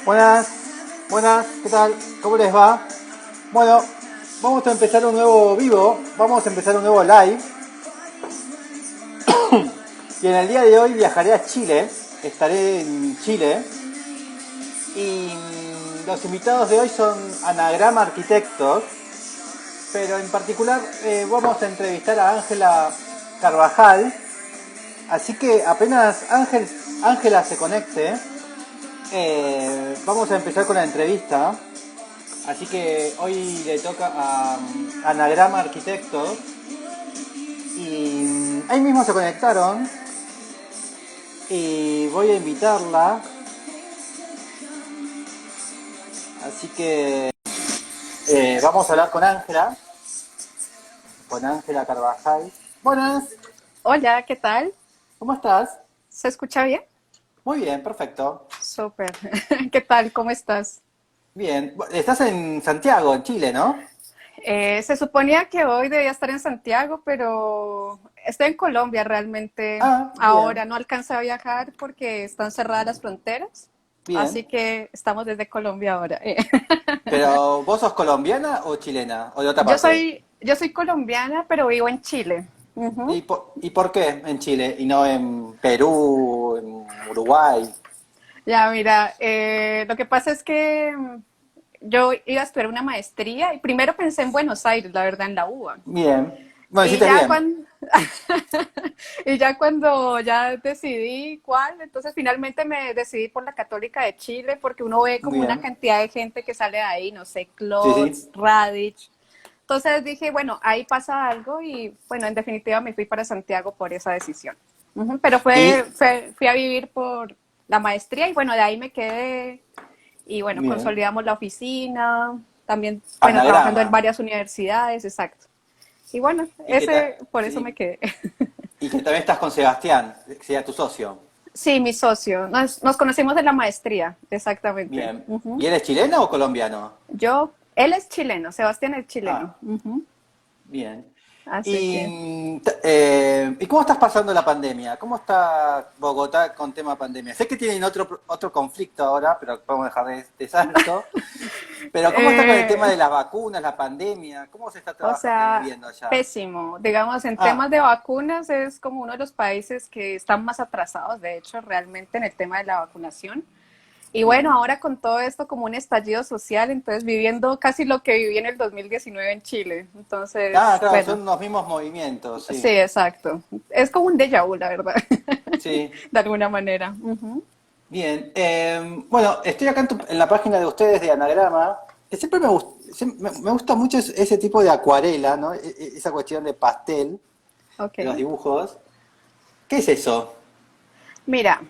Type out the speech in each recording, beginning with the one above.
Buenas, buenas, ¿qué tal? ¿Cómo les va? Bueno, vamos a empezar un nuevo vivo, vamos a empezar un nuevo live. Y en el día de hoy viajaré a Chile, estaré en Chile. Y los invitados de hoy son Anagrama Arquitectos, pero en particular vamos a entrevistar a Ángela Carvajal. Así que apenas Ángela se conecte, vamos a empezar con la entrevista. Así que hoy le toca a Anagrama Arquitectos. Y ahí mismo se conectaron. Y voy a invitarla. Así que vamos a hablar con Ángela Carvajal. Buenas, Hola, ¿qué tal? ¿cómo estás? ¿Se escucha bien? Muy bien, perfecto. Súper. ¿Qué tal? ¿Cómo estás? Bien, estás en Santiago, en Chile, ¿no? Se suponía que hoy debía estar en Santiago, pero estoy en Colombia realmente. Ah, bien, Ahora no alcancé a viajar porque están cerradas las fronteras, así bien. que estamos desde Colombia ahora. Pero, ¿vos sos colombiana o chilena? ¿O de otra Yo parte? soy, yo soy colombiana, pero vivo en Chile. Ujú. ¿Y por qué en Chile y no en Perú, en Uruguay? Ya, mira, lo que pasa es que yo iba a estudiar una maestría y primero pensé en Buenos Aires, la verdad, en la UBA. Bien. Bueno, Y hiciste ya bien. cuando, y ya cuando ya decidí cuál, entonces finalmente me decidí por la Católica de Chile porque uno ve como una Bien. cantidad de gente que sale de ahí, no sé, Sí, sí. Klotz, Radich. Entonces dije, bueno, ahí pasa algo y bueno, en definitiva me fui para Santiago por esa decisión. Ujú. Pero Y, fui a vivir por la maestría y bueno, de ahí me quedé y bueno, bien. consolidamos la oficina, también, bueno, trabajando en Anagrama. varias universidades, exacto. Y bueno, Y que, por eso me sí. quedé. Y que también estás con Sebastián, que sea tu socio. Sí, mi socio. Nos conocimos en la maestría, exactamente. Bien. ¿Y Ujú. eres chileno o colombiano? Él es chileno, Sebastián es chileno. Ah, Ujú. bien. Así que, ¿Y cómo estás pasando la pandemia? ¿Cómo está Bogotá con tema pandemia? Sé que tienen otro conflicto ahora, pero podemos dejar de salto. Pero ¿cómo está con el tema eh, de las vacunas, la pandemia? ¿Cómo se está o sea, viviendo allá? pésimo. Digamos, en temas Ah, de vacunas es como uno de los países que están más atrasados, de hecho, realmente en el tema de la vacunación. Y bueno, bien. ahora con todo esto como un estallido social, entonces viviendo casi lo que viví en el 2019 en Chile. Ah, Entonces, claro, bueno, son los mismos movimientos, sí, sí. exacto. Es como un déjà vu, la verdad, Sí, de alguna manera. Ujú. bien. Bueno, estoy acá en la página de ustedes de Anagrama, que siempre me gusta mucho ese tipo de acuarela, ¿no? Esa cuestión de pastel, Ok. de los dibujos. ¿Qué es eso? Mira,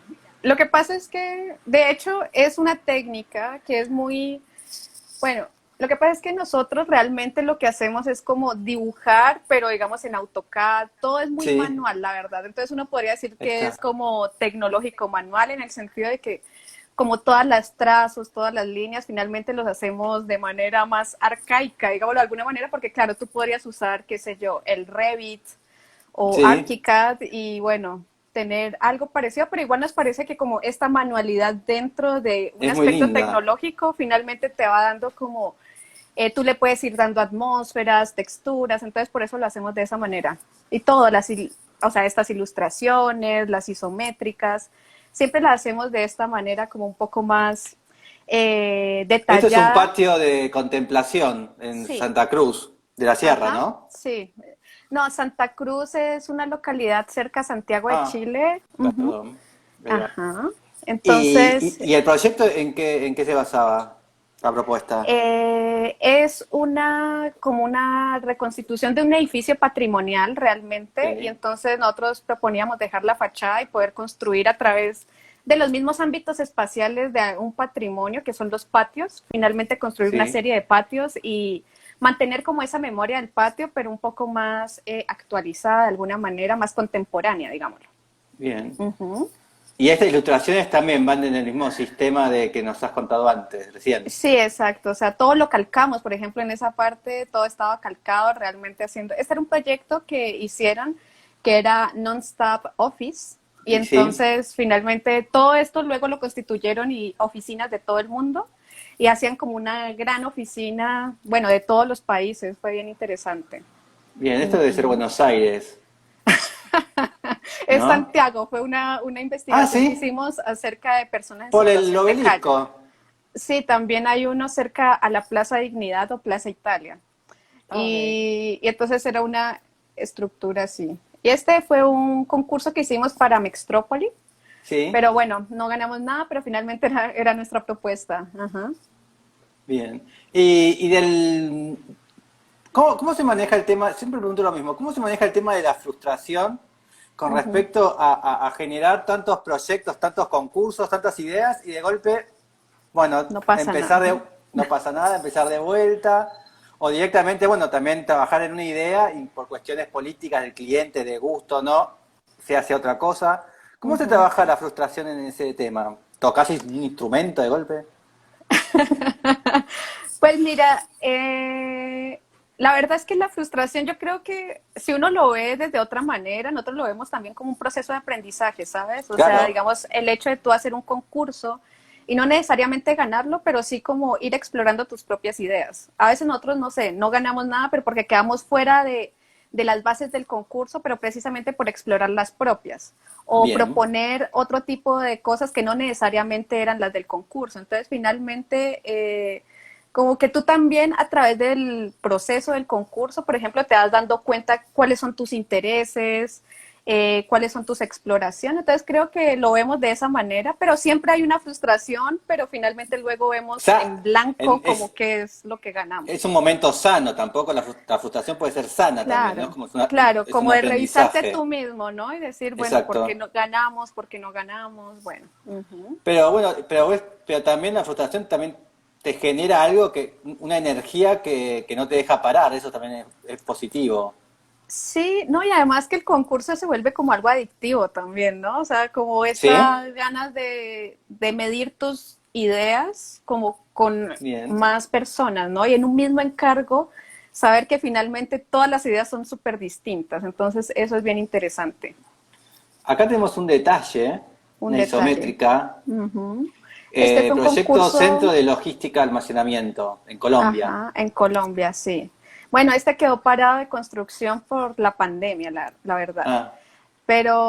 lo que pasa es que, de hecho, es una técnica que es muy, bueno, lo que pasa es que nosotros realmente lo que hacemos es como dibujar, pero digamos en AutoCAD, todo es muy Sí, manual, la verdad. Entonces uno podría decir que es está. como tecnológico manual en el sentido de que como todas las trazos, todas las líneas, finalmente los hacemos de manera más arcaica, digámoslo de alguna manera, porque claro, tú podrías usar, qué sé yo, el Revit o Sí, ArchiCAD y bueno, tener algo parecido, pero igual nos parece que como esta manualidad dentro de un es muy aspecto linda. tecnológico finalmente te va dando como, tú le puedes ir dando atmósferas, texturas, entonces por eso lo hacemos de esa manera. Y todo, o sea, estas ilustraciones, las isométricas, siempre las hacemos de esta manera como un poco más Esto es un detallada. patio de contemplación en Sí, Santa Cruz de la Sierra, ajá, ¿no? sí. No, Santa Cruz es una localidad cerca a Santiago de Ah, Chile. Ujú. perdón. Ahí va. Ajá. ¿Y, Entonces, y el proyecto en qué se basaba la propuesta? es como una reconstitución de un edificio patrimonial realmente, y Sí, entonces nosotros proponíamos dejar la fachada y poder construir a través de los mismos ámbitos espaciales de un patrimonio que son los patios, finalmente construir una sí, serie de patios y mantener como esa memoria del patio, pero un poco más actualizada de alguna manera, más contemporánea, digámoslo. bien. Ujú. Y estas ilustraciones también van en el mismo sistema de que nos has contado antes, recién. Sí, exacto. O sea, todo lo calcamos. Por ejemplo, en esa parte todo estaba calcado realmente haciendo. Este era un proyecto que hicieron que era Non-Stop Office. Y Sí. entonces finalmente todo esto luego lo constituyeron y oficinas de todo el mundo y hacían como una gran oficina, bueno, de todos los países, fue bien interesante. Bien, esto debe ser Ujú. Buenos Aires, Es ¿no? Santiago, fue una Ah, investigación que sí, hicimos acerca de personas en por el situación de calle. obelisco. Sí, también hay uno cerca a la Plaza Dignidad o Plaza Italia. Ah, ok. Y entonces era una estructura así. Y este fue un concurso que hicimos para Mextrópoli, Sí, pero bueno, no ganamos nada, pero finalmente era nuestra propuesta. Ajá. bien. Y del... ¿cómo se maneja el tema? Siempre pregunto lo mismo. ¿Cómo se maneja el tema de la frustración con Ujú. respecto a generar tantos proyectos, tantos concursos, tantas ideas y de golpe, bueno, No pasa empezar nada. de... no pasa nada, empezar de vuelta o directamente, bueno, también trabajar en una idea y por cuestiones políticas del cliente, de gusto, ¿no? Se hace otra cosa. ¿Cómo se Ujú. trabaja la frustración en ese tema? ¿Tocás un instrumento de golpe? Pues mira, la verdad es que la frustración, yo creo que si uno lo ve desde otra manera, nosotros lo vemos también como un proceso de aprendizaje, ¿sabes? O sea, Claro, digamos, el hecho de tú hacer un concurso y no necesariamente ganarlo, pero sí como ir explorando tus propias ideas. A veces nosotros, no sé, no ganamos nada, pero porque quedamos fuera de las bases del concurso, pero precisamente por explorar las propias o bien. proponer otro tipo de cosas que no necesariamente eran las del concurso. Entonces, finalmente, como que tú también a través del proceso del concurso, por ejemplo, te vas dando cuenta cuáles son tus intereses, cuáles son tus exploraciones. Entonces creo que lo vemos de esa manera, pero siempre hay una frustración, pero finalmente luego vemos en blanco como qué es lo que Es ganamos. un momento sano, tampoco la frustración puede ser sana también, ¿no? Es Claro, como claro, es un como de revisarte tú aprendizaje. mismo, ¿no? Y decir, bueno, ¿por qué Exacto. no ganamos? ¿Por qué no ganamos? Bueno. Ujú. Pero bueno, pero también la frustración también te genera algo una energía que no te deja parar, eso también es positivo. Sí, no, y además que el concurso se vuelve como algo adictivo también, ¿no? O sea, como ¿Sí? estas ganas de medir tus ideas como con Bien. más personas, ¿no? Y en un mismo encargo, saber que finalmente todas las ideas son súper distintas. Entonces, eso es bien interesante. Acá tenemos un detalle, Un una detalle. isométrica, Ujú. Este fue un proyecto Centro concurso, de Logística de Almacenamiento en Colombia. ajá, en Colombia, sí. Bueno, este quedó parado de construcción por la pandemia, la verdad. Ah,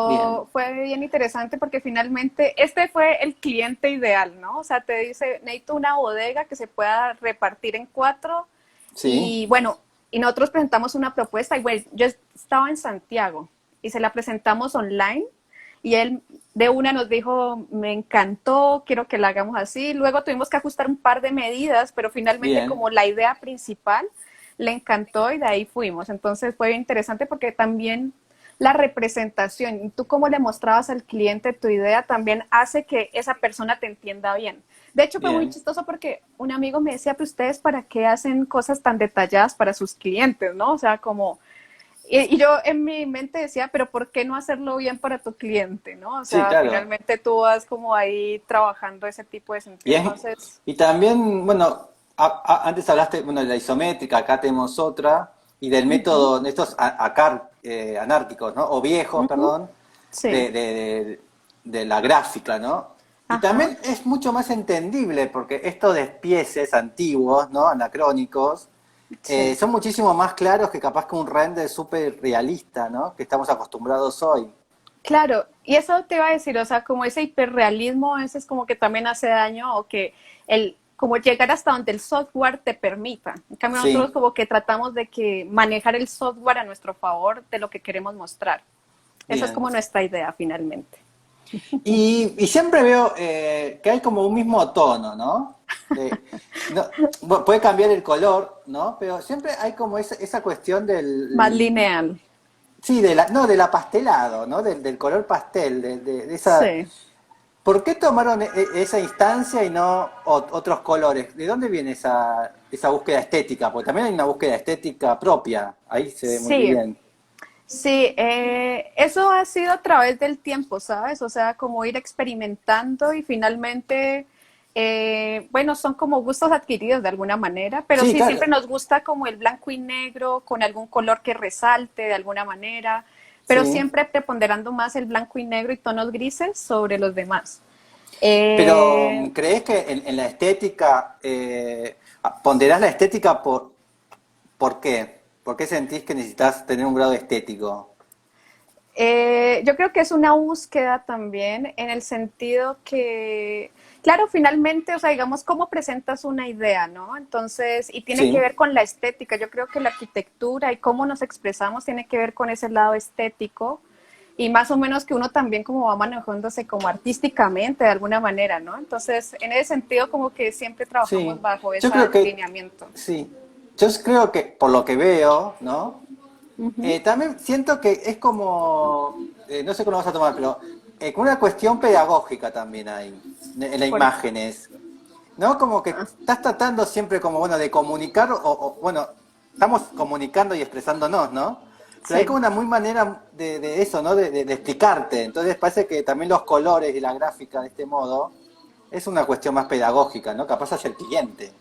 bien, Pero fue bien interesante porque finalmente este fue el cliente ideal, ¿no? O sea, te dice, necesito una bodega que se pueda repartir en cuatro sí, y bueno, y nosotros presentamos una propuesta y bueno, yo estaba en Santiago y se la presentamos online y él de una nos dijo, me encantó, quiero que la hagamos así. Luego tuvimos que ajustar un par de medidas, pero finalmente bien. como la idea principal le encantó y de ahí fuimos. Entonces fue interesante porque también la representación y tú cómo le mostrabas al cliente tu idea también hace que esa persona te entienda bien. De hecho, fue muy Bien. chistoso porque un amigo me decía, pues ustedes para qué hacen cosas tan detalladas para sus clientes, ¿no? O sea, como y yo en mi mente decía, pero ¿por qué no hacerlo bien para tu cliente, no? O Sí, sea, claro. finalmente tú vas como ahí trabajando ese tipo de Y, sentido. es, Entonces, y también, bueno, antes hablaste, bueno, de la isométrica, acá tenemos otra, y del ujú, método, de estos acá, anárquicos, ¿no? O viejos, ujú, perdón, sí, de, de, de- de la gráfica, ¿no? Y ajá, también es mucho más entendible, porque estos despieces antiguos, ¿no? Anacrónicos, sí. son muchísimo más claros que capaz que un render súper realista, ¿no? Que estamos acostumbrados hoy. Claro, y eso te iba a decir, o sea, como ese hiperrealismo, ese es como que también hace daño o que como llegar hasta donde el software te permita. En cambio, nosotros Sí, como que tratamos de que manejar el software a nuestro favor de lo que queremos mostrar. Esa es bien. como nuestra idea finalmente. Y siempre veo que hay como un mismo tono, ¿no? De- no, puede cambiar el color, ¿no? Pero siempre hay como esa cuestión Más del... lineal. Sí, no, del apastelado, ¿no? Del color pastel, de esa... Sí. ¿Por qué tomaron esa instancia y no otros colores? ¿De dónde viene esa búsqueda estética? Porque también hay una búsqueda estética propia, ahí se ve muy Sí, bien. sí, eso ha sido a través del tiempo, ¿sabes? O sea, como ir experimentando y finalmente, bueno, son como gustos adquiridos de alguna manera, pero Sí, sí, siempre claro, nos gusta como el blanco y negro con algún color que resalte de alguna manera. pero Sí. siempre preponderando más el blanco y negro y tonos grises sobre los demás. Pero, Eh, ¿crees que en la estética, ponderás la estética por qué? ¿Por qué sentís que necesitas tener un grado estético? Yo creo que es una búsqueda también en el sentido que, claro, finalmente, o sea, digamos, cómo presentas una idea, ¿no? Entonces, y tiene que Sí, ver con la estética. Yo creo que la arquitectura y cómo nos expresamos tiene que ver con ese lado estético y más o menos que uno también como va manejándose como artísticamente de alguna manera, ¿no? Entonces, en ese sentido, como que siempre trabajamos sí. bajo Yo ese creo que, lineamiento. sí. Yo creo que, por lo que veo, ¿no? Ujú. También siento que es como, no sé cómo lo vas a tomar, pero como una cuestión pedagógica también hay en las Por, imágenes, ¿no? Como que estás tratando siempre como, bueno, de comunicar, bueno, estamos comunicando y expresándonos, ¿no? Pero hay sí. como una muy manera de eso, ¿no? De explicarte. Entonces parece que también los colores y la gráfica de este modo es una cuestión más pedagógica, ¿no? Capaz hacia el cliente.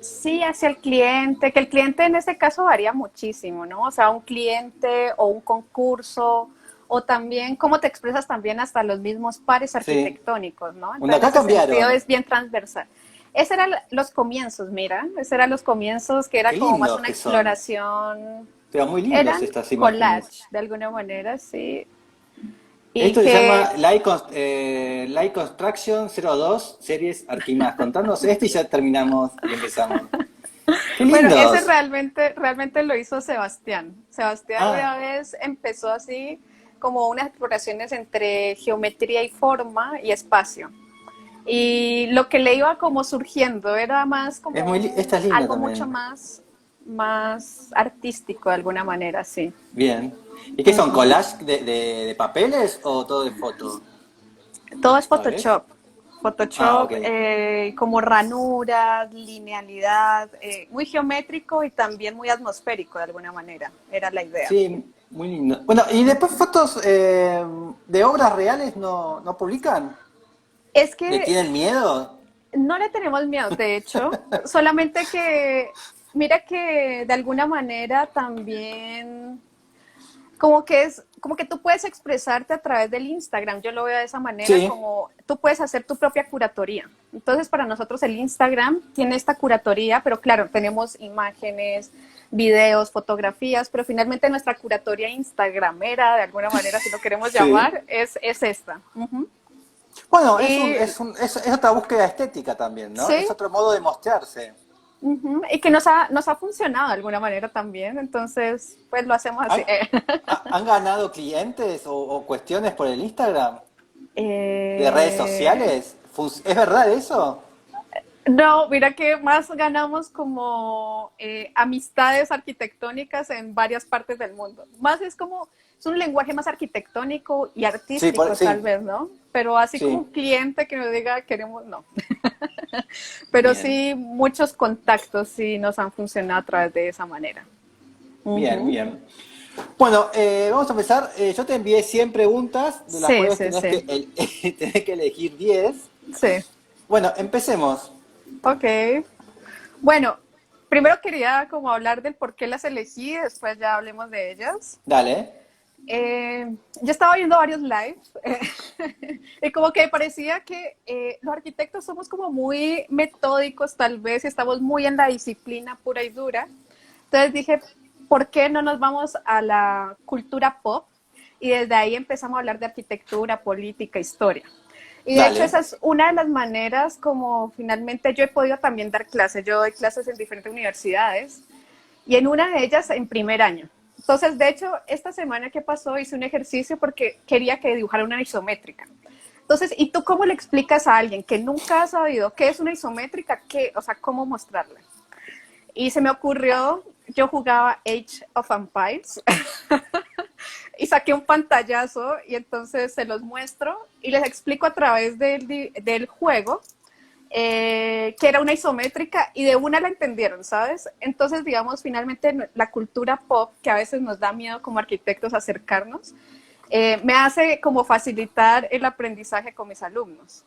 Sí, hacia el cliente, que el cliente en este caso varía muchísimo, ¿no? O sea, un cliente o un concurso, o también cómo te expresas también hasta los mismos pares Sí. arquitectónicos, ¿no? Bueno, Entonces, en acá ese sentido cambiaron. es bien transversal. Esos eran los comienzos, mira, esos eran los comienzos que era Qué como más lindos una que son. exploración, Pero muy lindos eran estas collage, imágenes. de alguna manera, sí, y Esto se que llama Light Construction 02 Series Arquimás. Contanos esto y ya terminamos y empezamos. ¡Qué bueno, ese lindos! realmente lo hizo Sebastián. Sebastián una Ah, vez empezó así como unas exploraciones entre geometría y forma y espacio. Y lo que le iba como surgiendo era más como esta es linda algo mucho también. más artístico de alguna manera, sí. Bien. ¿Y qué son? Ujú. ¿Collage de papeles o todo de foto? Todo es ¿Sabes? Photoshop. Ah, ok. Photoshop, como ranuras, linealidad, muy geométrico y también muy atmosférico de alguna manera, era la idea. Sí, muy lindo. Bueno, ¿y después fotos de obras reales no publican? Es ¿Le que tienen miedo? no le tenemos miedo, de hecho, solamente que, mira que de alguna manera también como que tú puedes expresarte a través del Instagram, yo lo veo de esa manera, Sí, como tú puedes hacer tu propia curatoría. Entonces, para nosotros el Instagram tiene esta curatoría, pero claro, tenemos imágenes, videos, fotografías, pero finalmente nuestra curatoría instagramera, de alguna manera, si lo queremos sí. llamar, es esta. Ujú. Bueno, Y es otra búsqueda estética también, ¿no? Es sí, otro modo de mostrarse. ujú, y que nos ha funcionado de alguna manera también, entonces, pues lo hacemos así. ¿Han, han ganado clientes o cuestiones por el Instagram de redes Eh, sociales? ¿Es verdad eso? No, mira que más ganamos como amistades arquitectónicas en varias partes del mundo. Más es como, es un lenguaje más arquitectónico y Sí, artístico tal sí, vez, ¿no? Pero así como un sí. cliente que nos diga queremos, no. Pero Bien, sí, muchos contactos sí nos han funcionado a través de esa manera. bien, Ujú. bien. Bueno, vamos a empezar. Yo te envié 100 preguntas, de las Sí, cuales sí, sí, tenés que elegir 10. sí. Bueno, empecemos. Ok. Bueno, primero quería como hablar del por qué las elegí, después ya hablemos de ellas. Dale. Yo estaba viendo varios lives y como que parecía que los arquitectos somos como muy metódicos tal vez, y estamos muy en la disciplina pura y dura. Entonces dije, ¿por qué no nos vamos a la cultura pop? Y desde ahí empezamos a hablar de arquitectura, política, historia. Y de hecho Dale. esa es una de las maneras como finalmente yo he podido también dar clases. Yo doy clases en diferentes universidades y en una de ellas en primer año. Entonces, de hecho, esta semana que pasó hice un ejercicio porque quería que dibujara una isométrica. Entonces, ¿y tú cómo le explicas a alguien que nunca ha sabido qué es una isométrica? ¿Qué, o sea, cómo mostrarla? Y se me ocurrió, yo jugaba Age of Empires y saqué un pantallazo y entonces se los muestro y les explico a través del juego que era una isométrica y de una la entendieron, ¿sabes? Entonces, digamos, finalmente la cultura pop, que a veces nos da miedo como arquitectos acercarnos, me hace como facilitar el aprendizaje con mis alumnos.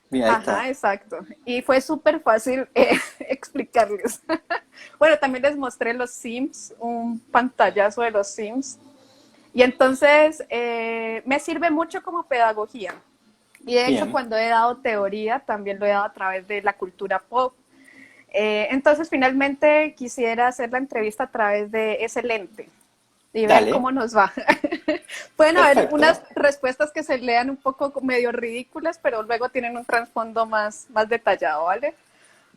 Mira, ahí Ajá, está. exacto. Y fue súper fácil explicarles. Bueno, también les mostré los Sims, un pantallazo de los Sims. Y entonces me sirve mucho como pedagogía. Y de hecho, Bien, cuando he dado teoría, también lo he dado a través de la cultura pop. Entonces, finalmente quisiera hacer la entrevista a través de ese lente y ver dale, cómo nos va. Pueden haber unas perfecto, respuestas que se lean un poco medio ridículas, pero luego tienen un trasfondo más detallado, ¿vale?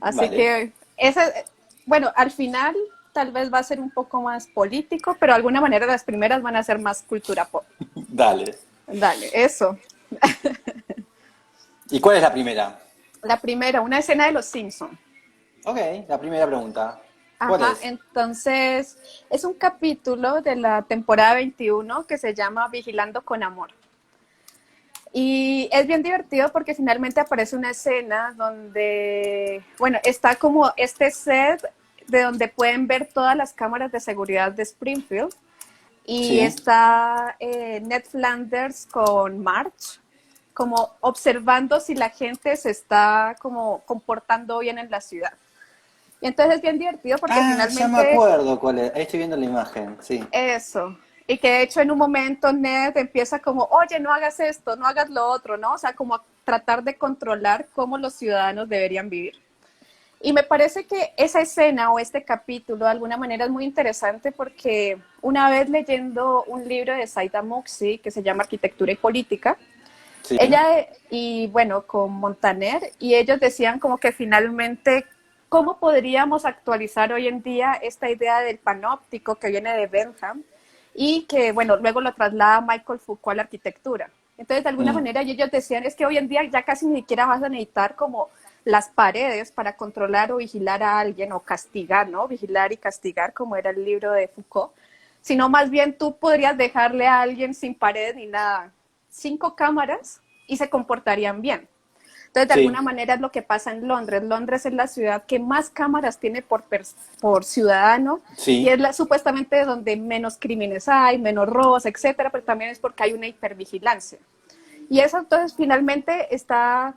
Así vale, que ese, bueno, al final tal vez va a ser un poco más político, pero de alguna manera las primeras van a ser más cultura pop. dale. Dale, eso. ¿Y cuál es la primera? La primera, una escena de Los Simpson. Ok, la primera pregunta. ¿Cuál Ajá, es? entonces es un capítulo de la temporada 21 que se llama Vigilando con Amor. Y es bien divertido porque finalmente aparece una escena donde, bueno, está como este set de donde pueden ver todas las cámaras de seguridad de Springfield y Sí. está Ned Flanders con Marge como observando si la gente se está como comportando bien en la ciudad. Y entonces es bien divertido porque Ah, ya me finalmente acuerdo cuál es. Ahí estoy viendo la imagen, sí. eso. Y que de hecho en un momento Ned empieza como, oye, no hagas esto, no hagas lo otro, ¿no? O sea, como a tratar de controlar cómo los ciudadanos deberían vivir. Y me parece que esa escena o este capítulo de alguna manera es muy interesante porque una vez leyendo un libro de Saida Muxi que se llama Arquitectura y Política, Sí. ella y bueno, con Montaner, y ellos decían como que finalmente, ¿cómo podríamos actualizar hoy en día esta idea del panóptico que viene de Bentham y que, bueno, luego lo traslada Michael Foucault a la arquitectura? Entonces, de alguna Mm, manera, ellos decían, es que hoy en día ya casi ni siquiera vas a necesitar como las paredes para controlar o vigilar a alguien o castigar, ¿no? Vigilar y castigar, como era el libro de Foucault, sino más bien tú podrías dejarle a alguien sin pared ni nada 5 cámaras y se comportarían bien. Entonces, de alguna sí, manera es lo que pasa en Londres. Londres es la ciudad que más cámaras tiene por ciudadano y sí. es supuestamente donde menos crímenes hay, menos robos, etcétera, pero también es porque hay una hipervigilancia. Y eso entonces finalmente está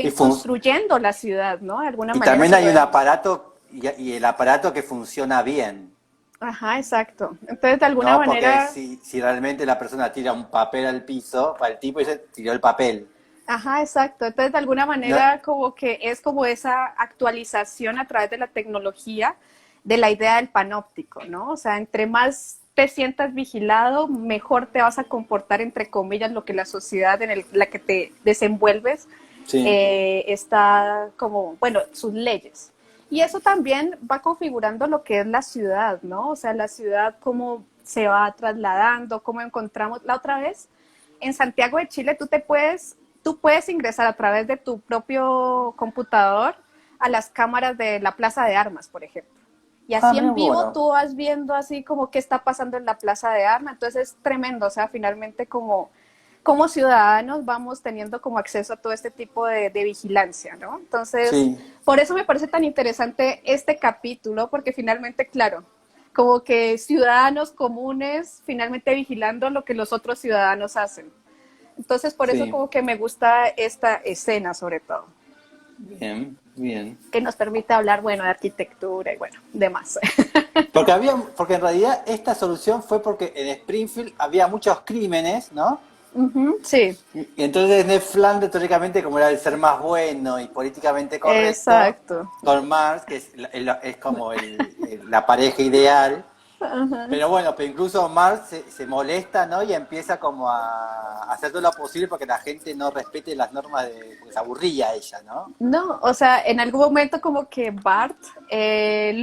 Y, también fun- construyendo la ciudad, ¿no? De alguna y manera también se hay lo un ve. aparato y el aparato que funciona bien, Ajá, exacto. Entonces, de alguna ¿no? Porque manera si realmente la persona tira un papel al piso, para el tipo dice, tiró el papel. ajá, exacto. Entonces, de alguna No, manera, como que es como esa actualización a través de la tecnología de la idea del panóptico, ¿no? O sea, entre más te sientas vigilado, mejor te vas a comportar, entre comillas, lo que la sociedad en la que te desenvuelves sí, está como, bueno, sus leyes. Y eso también va configurando lo que es la ciudad, ¿no? O sea, la ciudad, cómo se va trasladando, cómo encontramos. La otra vez, en Santiago de Chile, tú puedes ingresar a través de tu propio computador a las cámaras de la Plaza de Armas, por ejemplo. Y ah, así mira, en vivo bueno. tú vas viendo así como qué está pasando en la Plaza de Armas. Entonces es tremendo, o sea, finalmente como ciudadanos vamos teniendo como acceso a todo este tipo de vigilancia, ¿no? Entonces, Sí, por eso me parece tan interesante este capítulo, porque finalmente, claro, como que ciudadanos comunes finalmente vigilando lo que los otros ciudadanos hacen. Entonces, por eso sí. como que me gusta esta escena sobre todo, Bien, bien. que nos permite hablar, bueno, de arquitectura y bueno, demás. Porque en realidad esta solución fue porque en Springfield había muchos crímenes, ¿no? Sí, Y entonces Ned Flanders, teóricamente, como era el ser más bueno y políticamente correcto, exacto. con Mars, que es como la pareja ideal, Ajá. pero bueno, pero incluso Mars se molesta, ¿no? Y empieza como a hacer todo lo posible porque la gente no respete las normas porque se aburría ella, ¿no? No, o sea, en algún momento como que Bart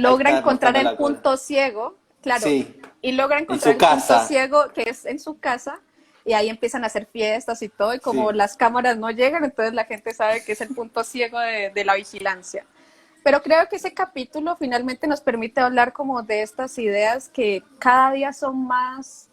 Ahí logra está encontrar mostrando el la cola. punto ciego, claro, Sí, y logra en encontrar su el punto casa, ciego que es en su casa, y ahí empiezan a hacer fiestas y todo, y como sí. las cámaras no llegan, entonces la gente sabe que es el punto ciego de la vigilancia. Pero creo que ese capítulo finalmente nos permite hablar como de estas ideas que cada día son más,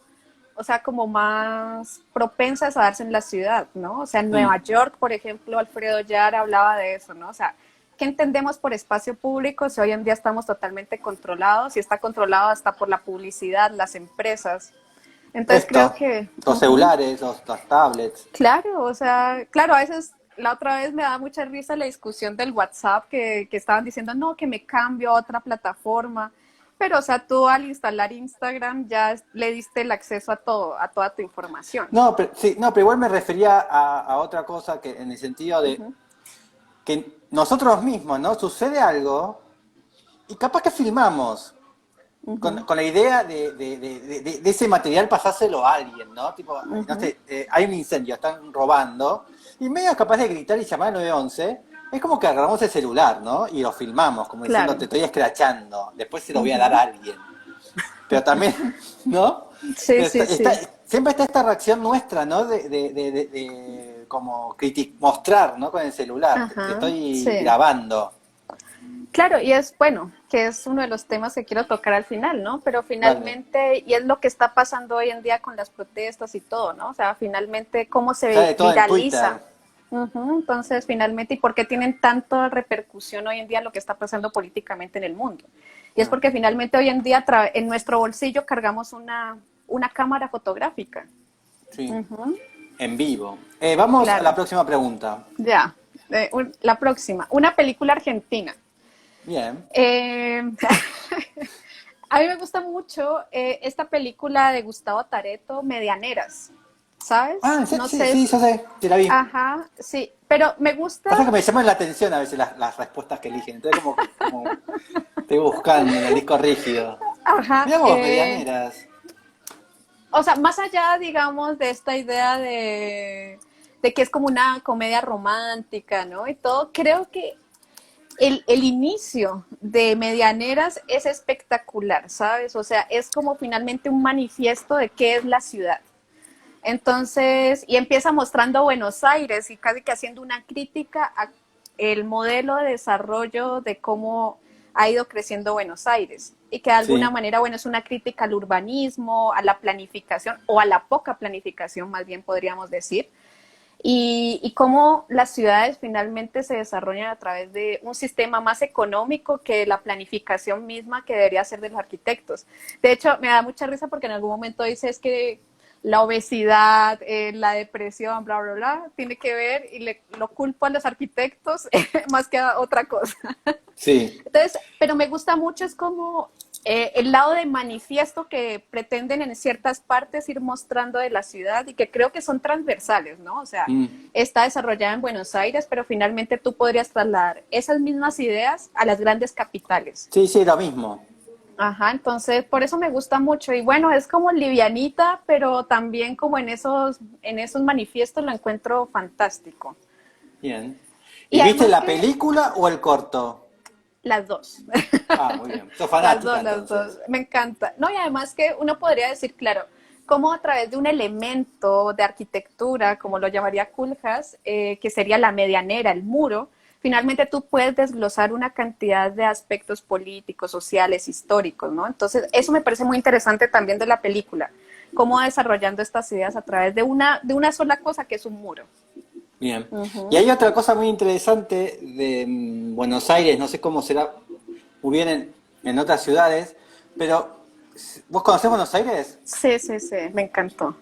o sea, como más propensas a darse en la ciudad, ¿no? O sea, en Nueva Mm. York, por ejemplo, Alfredo Yar hablaba de eso, ¿no? O sea, ¿qué entendemos por espacio público si hoy en día estamos totalmente controlados y está controlado hasta por la publicidad, las empresas? Entonces creo Esto, que, los celulares, los tablets. claro, o sea, claro, a veces la otra vez me da mucha risa la discusión del WhatsApp que estaban diciendo, no, que me cambio a otra plataforma. Pero, o sea, tú al instalar Instagram ya le diste el acceso a todo, a toda tu información. No, pero, sí, no, pero igual me refería a otra cosa que en el sentido de Ujú, que nosotros mismos, ¿no? Sucede algo y capaz que filmamos ujú, con la idea de ese material pasárselo a alguien, ¿no? Tipo, no ujú. sé, hay un incendio, están robando y medio capaz de gritar y llamar al 911. Es como que agarramos el celular, ¿no? Y lo filmamos, como diciendo, te Claro. estoy escrachando, después se lo voy a dar a Ujú. alguien. Pero también, ¿no? Sí, Pero sí, sí. siempre está esta reacción nuestra, ¿no? Como mostrar, ¿no? Con el celular, te Ajá, estoy sí. grabando. Claro, y es bueno, que es uno de los temas que quiero tocar al final, ¿no? Pero Dale. finalmente, y es lo que está pasando hoy en día con las protestas y todo, ¿no? O sea, finalmente, cómo Sale se todo en viraliza. Twitter. Ujú. Entonces, finalmente, ¿y por qué tienen tanta repercusión hoy en día lo que está pasando políticamente en el mundo? Y es Ah, porque finalmente hoy en día en nuestro bolsillo cargamos una cámara fotográfica. sí, Ujú. en vivo. Vamos a la Claro, próxima pregunta. ya. La próxima, una película argentina. Bien. Eh, a mí me gusta mucho esta película de Gustavo Tareto, Medianeras, ¿sabes? Ah, sí, No sí, sé, sí, yo sé, sí la vi. ajá, sí, pero me gusta, Pasa que me llaman la atención a veces las respuestas que eligen. Entonces como estoy buscando en el disco rígido. ajá, Mirá vos, medianeras. o sea, más allá, digamos, de esta idea de que es como una comedia romántica, ¿no? Y todo, creo que el inicio de Medianeras es espectacular, ¿sabes? O sea, es como finalmente un manifiesto de qué es la ciudad. Entonces, y empieza mostrando Buenos Aires y casi que haciendo una crítica a el modelo de desarrollo de cómo ha ido creciendo Buenos Aires y que de alguna Sí. manera, bueno, es una crítica al urbanismo, a la planificación o a la poca planificación, más bien podríamos decir, y cómo las ciudades finalmente se desarrollan a través de un sistema más económico que la planificación misma que debería ser de los arquitectos. De hecho, me da mucha risa porque en algún momento dices que la obesidad, la depresión, bla, bla, bla, tiene que ver y lo culpo a los arquitectos más que a otra cosa. Sí. Entonces, pero me gusta mucho es como el lado de manifiesto que pretenden en ciertas partes ir mostrando de la ciudad y que creo que son transversales, ¿no? O sea, Mm. está desarrollada en Buenos Aires, pero finalmente tú podrías trasladar esas mismas ideas a las grandes capitales. Sí, sí, lo mismo. Ajá, entonces por eso me gusta mucho. Y bueno, es como livianita, pero también como en esos manifiestos lo encuentro fantástico. Bien. ¿Y Y viste además la que película o el corto? las dos. Ah, muy bien. Sos fanática Las dos. entonces. Me encanta. No, y además que uno podría decir, claro, cómo a través de un elemento de arquitectura, como lo llamaría Kulhas, que sería la medianera, el muro, finalmente tú puedes desglosar una cantidad de aspectos políticos, sociales, históricos, ¿no? Entonces, eso me parece muy interesante también de la película, cómo va desarrollando estas ideas a través de una sola cosa que es un muro. Bien. Y Ujú. hay otra cosa muy interesante de Buenos Aires, no sé cómo será muy bien en otras ciudades, pero ¿vos conocés Buenos Aires? Sí, sí, sí, me encantó.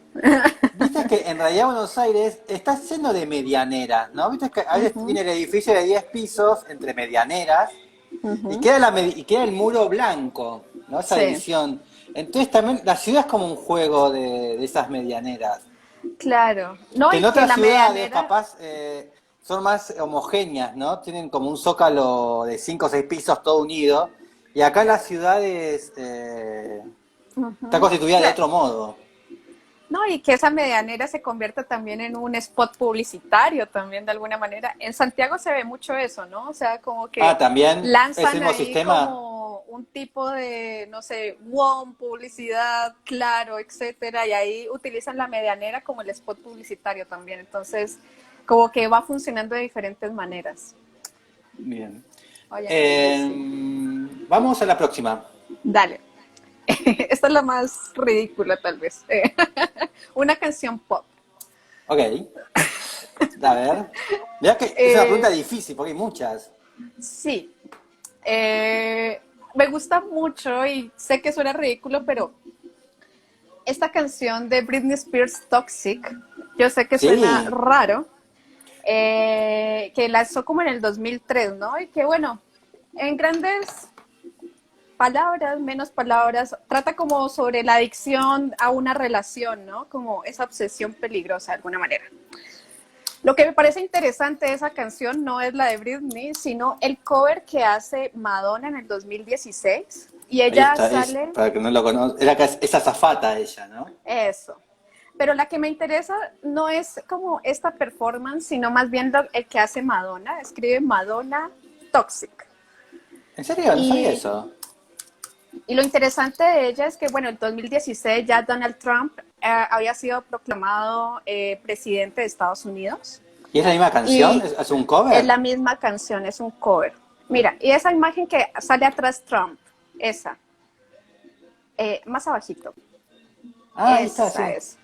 Viste que en realidad Buenos Aires está lleno de medianeras, ¿no? Viste que a veces Ujú, tiene el edificio de 10 pisos entre medianeras y ujú. queda, y queda el muro blanco, ¿no? Esa Sí. división. Entonces también la ciudad es como un juego de esas medianeras. Claro, no, Que en y que otras la ciudades medianera, capaz son más homogéneas, ¿no? Tienen como un zócalo de 5 o 6 pisos todo unido. Y acá las ciudades está ujú, constituida de claro, otro modo. no, y que esa medianera se convierta también en un spot publicitario también de alguna manera. En Santiago se ve mucho eso, ¿no? O sea, como Ah, que también ese lanzan mismo ahí sistema. como un tipo de, no sé, WOM, publicidad, claro, etcétera, y ahí utilizan la medianera como el spot publicitario también. Entonces, como que va funcionando de diferentes maneras. Bien. Oye, sí, sí. Vamos a la próxima. Dale. Esta es la más ridícula, tal vez. Una canción pop. Ok, a ver. Mirá que es una pregunta Eh, difícil porque hay muchas. sí. Eh, Me gusta mucho y sé que suena ridículo, pero esta canción de Britney Spears, Toxic, yo sé que suena Sí, raro, que lanzó como en el 2003, ¿no? Y que bueno, en grandes palabras, menos palabras, trata como sobre la adicción a una relación, ¿no? Como esa obsesión peligrosa de alguna manera. Lo que me parece interesante de esa canción no es la de Britney, sino el cover que hace Madonna en el 2016. Y Ahí ella está, sale, para que no lo conozca, era que es azafata ella, ¿no? eso. Pero la que me interesa no es como esta performance, sino más bien el que hace Madonna. Escribe Madonna Toxic. ¿En serio? No sabía Y eso. Y lo interesante de ella es que, bueno, en 2016 ya Donald Trump había sido proclamado presidente de Estados Unidos ¿Y es la misma canción? y ¿Es un es cover? la misma canción, es un cover. Mira, y esa imagen que sale atrás Trump, esa, más abajito, Ah, ahí está, esa sí. es.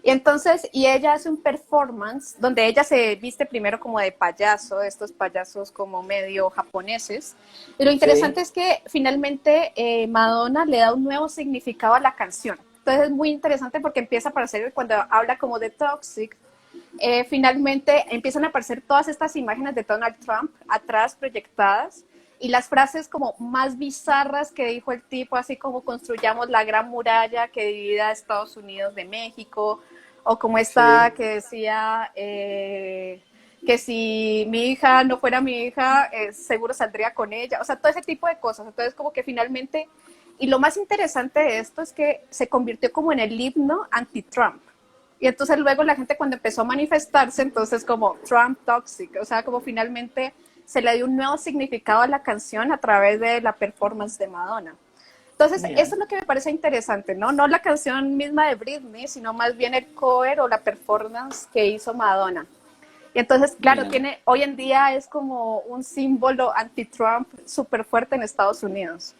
Y entonces, y ella hace un performance donde ella se viste primero como de payaso, estos payasos como medio japoneses. Y lo interesante Sí. es que finalmente Madonna le da un nuevo significado a la canción. Entonces es muy interesante porque empieza a aparecer cuando habla como de Toxic. Finalmente empiezan a aparecer todas estas imágenes de Donald Trump atrás proyectadas y las frases como más bizarras que dijo el tipo, así como construyamos la gran muralla que divida a Estados Unidos de México, o como esta Sí. que decía que si mi hija no fuera mi hija, seguro saldría con ella, o sea, todo ese tipo de cosas. Entonces como que finalmente, y lo más interesante de esto es que se convirtió como en el himno anti-Trump. Y entonces luego la gente cuando empezó a manifestarse, entonces como Trump Toxic, o sea, como finalmente se le dio un nuevo significado a la canción a través de la performance de Madonna. Entonces, eso es Bien. lo que me parece interesante, ¿no? No la canción misma de Britney, sino más bien el cover o la performance que hizo Madonna. Y entonces, claro, Bien. hoy en día es como un símbolo anti-Trump súper fuerte en Estados Unidos.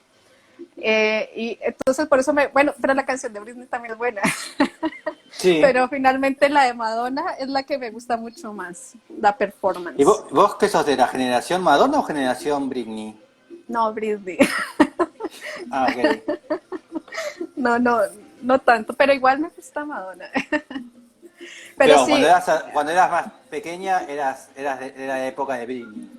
Y entonces por eso bueno, pero la canción de Britney también es buena. Sí. Pero finalmente la de Madonna es la que me gusta mucho más, la ¿Y performance. vos qué sos de la generación Madonna o generación Britney? No, Britney. Ah, ok. No, no, no tanto, pero igual me gusta Madonna. Pero Pero sí, cuando eras más pequeña, era la época de Britney.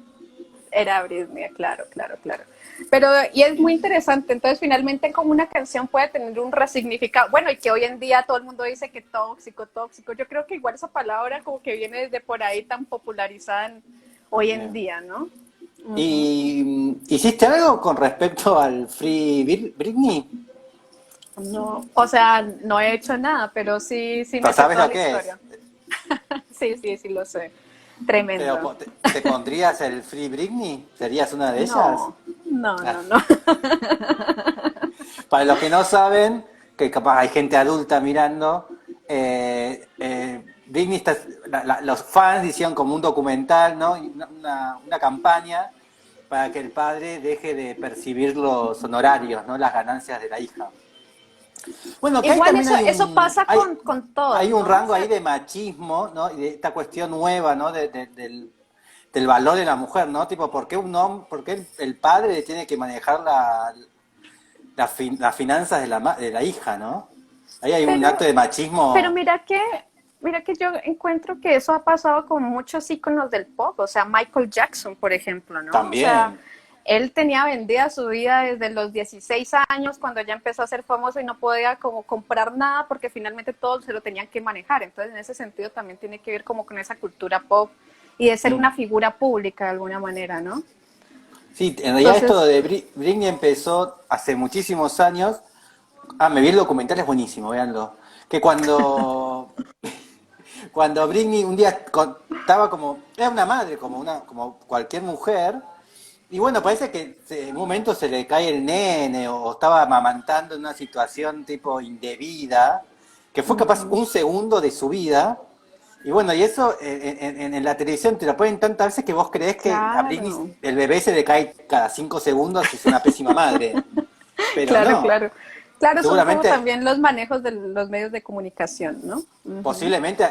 era Britney, claro, claro, claro. Pero, y es muy interesante, entonces finalmente como una canción puede tener un resignificado, bueno, y que hoy en día todo el mundo dice que tóxico, tóxico, yo creo que igual esa palabra como que viene desde por ahí tan popularizada hoy en Bien. día, ¿no? Uh-huh. ¿Y hiciste algo con respecto al Free Britney? No, o sea, no he hecho nada, pero sí, sí me Pero sé sabes toda lo la que es. historia. Sí, sí, sí lo sé. Pero Tremendo. ¿te pondrías el Free Britney? ¿Serías una de ellas? No, no, Ah, no, no. para los que no saben, que capaz hay gente adulta mirando, Britney los fans hicieron como un documental, ¿no? Y una campaña para que el padre deje de percibir los honorarios, ¿no? Las ganancias de la hija. Bueno, que ahí Igual también eso pasa con hay todos, un ¿no? O rango sea, ahí de machismo, ¿no? Y de esta cuestión nueva, ¿no? Del valor de la mujer, ¿no? Tipo, ¿por qué un hombre, por qué el padre tiene que manejar las finanzas de la hija, ¿no? Ahí hay un acto pero, de pero machismo mira que yo encuentro que eso ha pasado con muchos íconos del pop, o sea, Michael Jackson, por ejemplo, ¿no? O sea, también. él tenía vendida su vida desde los 16 años cuando ya empezó a ser famoso y no podía como comprar nada porque finalmente todo se lo tenían que manejar. Entonces, en ese sentido también tiene que ver como con esa cultura pop y de ser Mm. una figura pública de alguna manera, ¿no? Sí, en realidad esto Entonces, de Britney empezó hace muchísimos años. Ah, me vi el documental, es buenísimo, véanlo. Que cuando Britney un día estaba como, era una madre, como cualquier mujer, y bueno, parece que en un momento se le cae el nene o estaba amamantando en una situación tipo indebida, que fue capaz ujú, un segundo de su vida. Y bueno, y eso en la televisión te lo ponen tantas veces que vos creés que a Britney claro, el bebé se le cae cada 5 segundos y es una pésima madre. Pero claro, no, claro. Claro, son como seguramente, también los manejos de los medios de comunicación, ¿no? Ujú. posiblemente,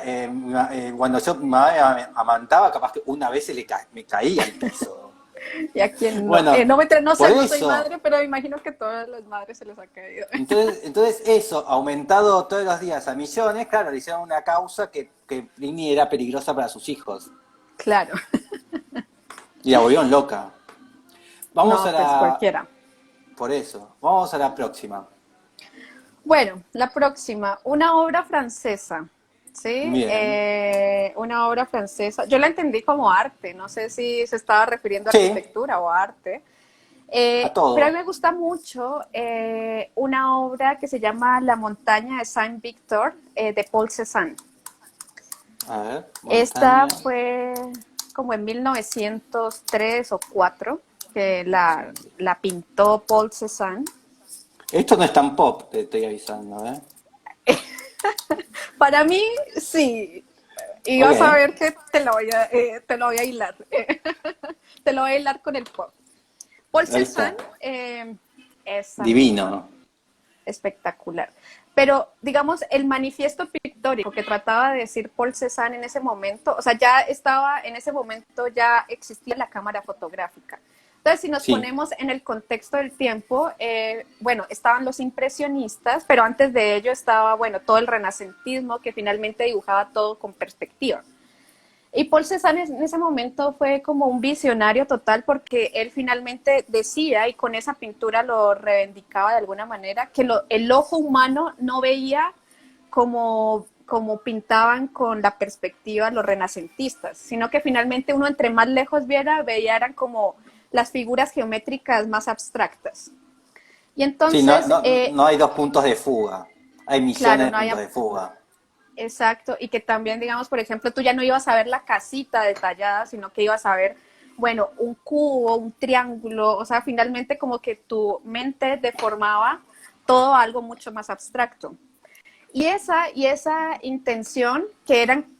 cuando yo mi madre amamantaba, capaz que una vez me caía al piso. Y a quien no, Bueno, no por sé, no soy eso. madre, pero imagino que todas las madres se les ha caído. Entonces eso, aumentado todos los días a millones, claro, le hicieron una causa que Britney era peligrosa para sus hijos. Claro, Y la volvieron loca. Vamos no, a pues la, cualquiera. por eso. Vamos a la próxima. Bueno, la próxima, una obra francesa, ¿sí? Bien. Una obra francesa. Yo la entendí como arte, no sé si se estaba refiriendo a Sí, arquitectura o a arte. a Pero a mí todo. me gusta mucho una obra que se llama La montaña de Saint-Victor de Paul Cézanne. A ver, Esta montaña. fue como en 1903 o 4 que la pintó Paul Cézanne. Esto no es tan pop, te estoy avisando, ¿eh? Para mí, sí. Y vas a Ok. ver que te lo voy a hilar. Te lo voy a hilar con el pop. Paul Ahí está. Cézanne, esa Divino. misma, espectacular. Pero, digamos, el manifiesto pictórico que trataba de decir Paul Cézanne en ese momento, o sea, ya estaba, en ese momento ya existía la cámara fotográfica. Entonces, si nos Sí. ponemos en el contexto del tiempo, bueno, estaban los impresionistas, pero antes de ello estaba, bueno, todo el renacentismo que finalmente dibujaba todo con perspectiva. Y Paul Cézanne en ese momento fue como un visionario total porque él finalmente decía, y con esa pintura lo reivindicaba de alguna manera, que el ojo humano no veía como pintaban con la perspectiva los renacentistas, sino que finalmente uno entre más lejos viera, veía eran como las figuras geométricas más abstractas. Y Sí, no, entonces, no hay dos puntos de fuga. Hay millones claro, de no hay. puntos de fuga. Exacto, y que también, digamos, por ejemplo, tú ya no ibas a ver la casita detallada, sino que ibas a ver, bueno, un cubo, un triángulo, o sea, finalmente como que tu mente deformaba todo algo mucho más abstracto. Y esa intención,